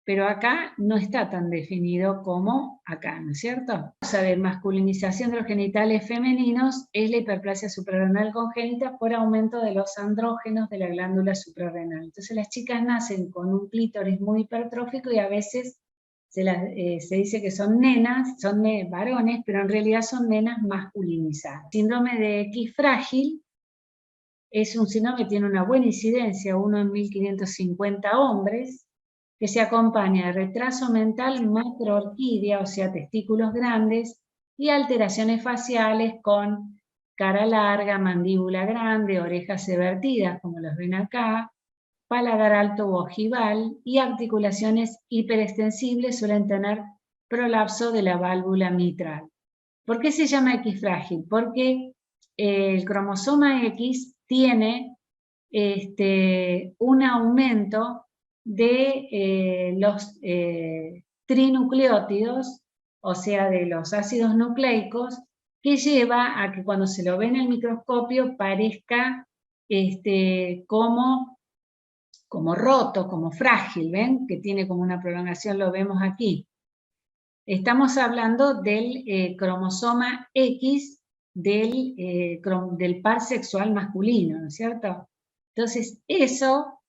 Speaker 1: Pero acá no está tan definido como acá, ¿no es cierto? La causa de masculinización de los genitales femeninos es la hiperplasia suprarrenal congénita por aumento de los andrógenos de la glándula suprarrenal. Entonces las chicas nacen con un clítoris muy hipertrófico y a veces se dice que son nenas, son varones, pero en realidad son nenas masculinizadas. Síndrome de X frágil es un síndrome que tiene una buena incidencia, 1 en 1550 hombres, que se acompaña de retraso mental macroorquídea, o sea, testículos grandes, y alteraciones faciales con cara larga, mandíbula grande, orejas evertidas, como los ven acá, paladar alto o ojival, y articulaciones hiperextensibles suelen tener prolapso de la válvula mitral. ¿Por qué se llama X frágil? Porque el cromosoma X tiene un aumento de los trinucleótidos, o sea, de los ácidos nucleicos, que lleva a que cuando se lo ve en el microscopio parezca como roto, como frágil, ¿ven? Que tiene como una prolongación, lo vemos aquí. Estamos hablando del cromosoma X del par sexual masculino, ¿no es cierto? Entonces, eso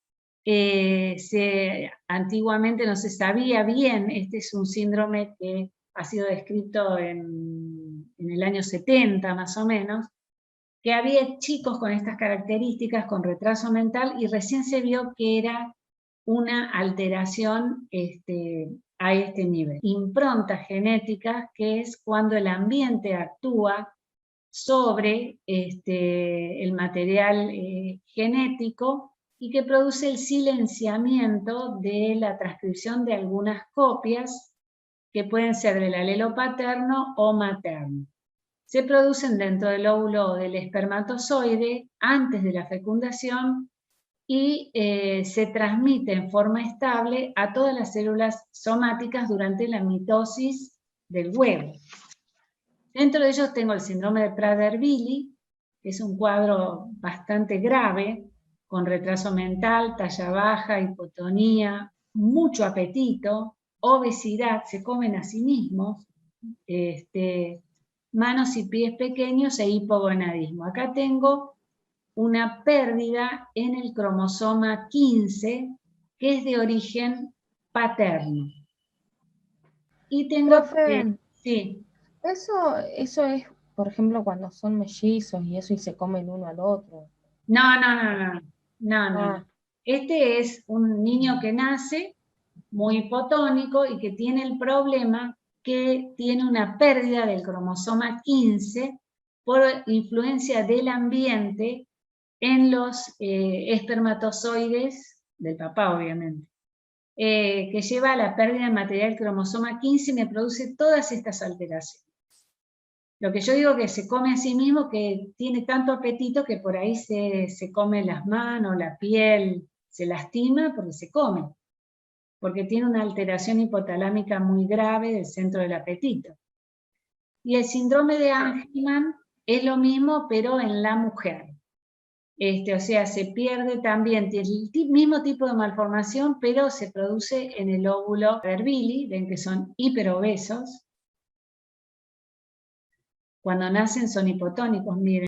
Speaker 1: antiguamente no se sabía bien. Este es un síndrome que ha sido descrito en el año 70 más o menos, que había chicos con estas características, con retraso mental, y recién se vio que era una alteración a este nivel. Improntas genéticas, que es cuando el ambiente actúa sobre el material genético y que produce el silenciamiento de la transcripción de algunas copias que pueden ser del alelo paterno o materno. Se producen dentro del óvulo del espermatozoide antes de la fecundación y se transmite en forma estable a todas las células somáticas durante la mitosis del huevo. Dentro de ellos tengo el síndrome de Prader-Willi, que es un cuadro bastante grave, con retraso mental, talla baja, hipotonía, mucho apetito, obesidad, se comen a sí mismos, manos y pies pequeños e hipogonadismo. Acá tengo una pérdida en el cromosoma 15, que es de origen paterno. Y tengo...
Speaker 2: Profe,
Speaker 1: sí.
Speaker 2: eso es, por ejemplo, cuando son mellizos y eso y se comen uno al otro.
Speaker 1: No. Este es un niño que nace muy hipotónico y que tiene el problema que tiene una pérdida del cromosoma 15 por influencia del ambiente en los espermatozoides del papá, obviamente, que lleva a la pérdida de material cromosoma 15 y me produce todas estas alteraciones. Lo que yo digo que se come a sí mismo, que tiene tanto apetito que por ahí se come las manos, la piel, se lastima porque se come, porque tiene una alteración hipotalámica muy grave del centro del apetito. Y el síndrome de Angelman es lo mismo, pero en la mujer. O sea, se pierde también, tiene el mismo tipo de malformación, pero se produce en el óvulo Prader-Willi, ven que son hiperobesos. Cuando nacen son hipotónicos, miren.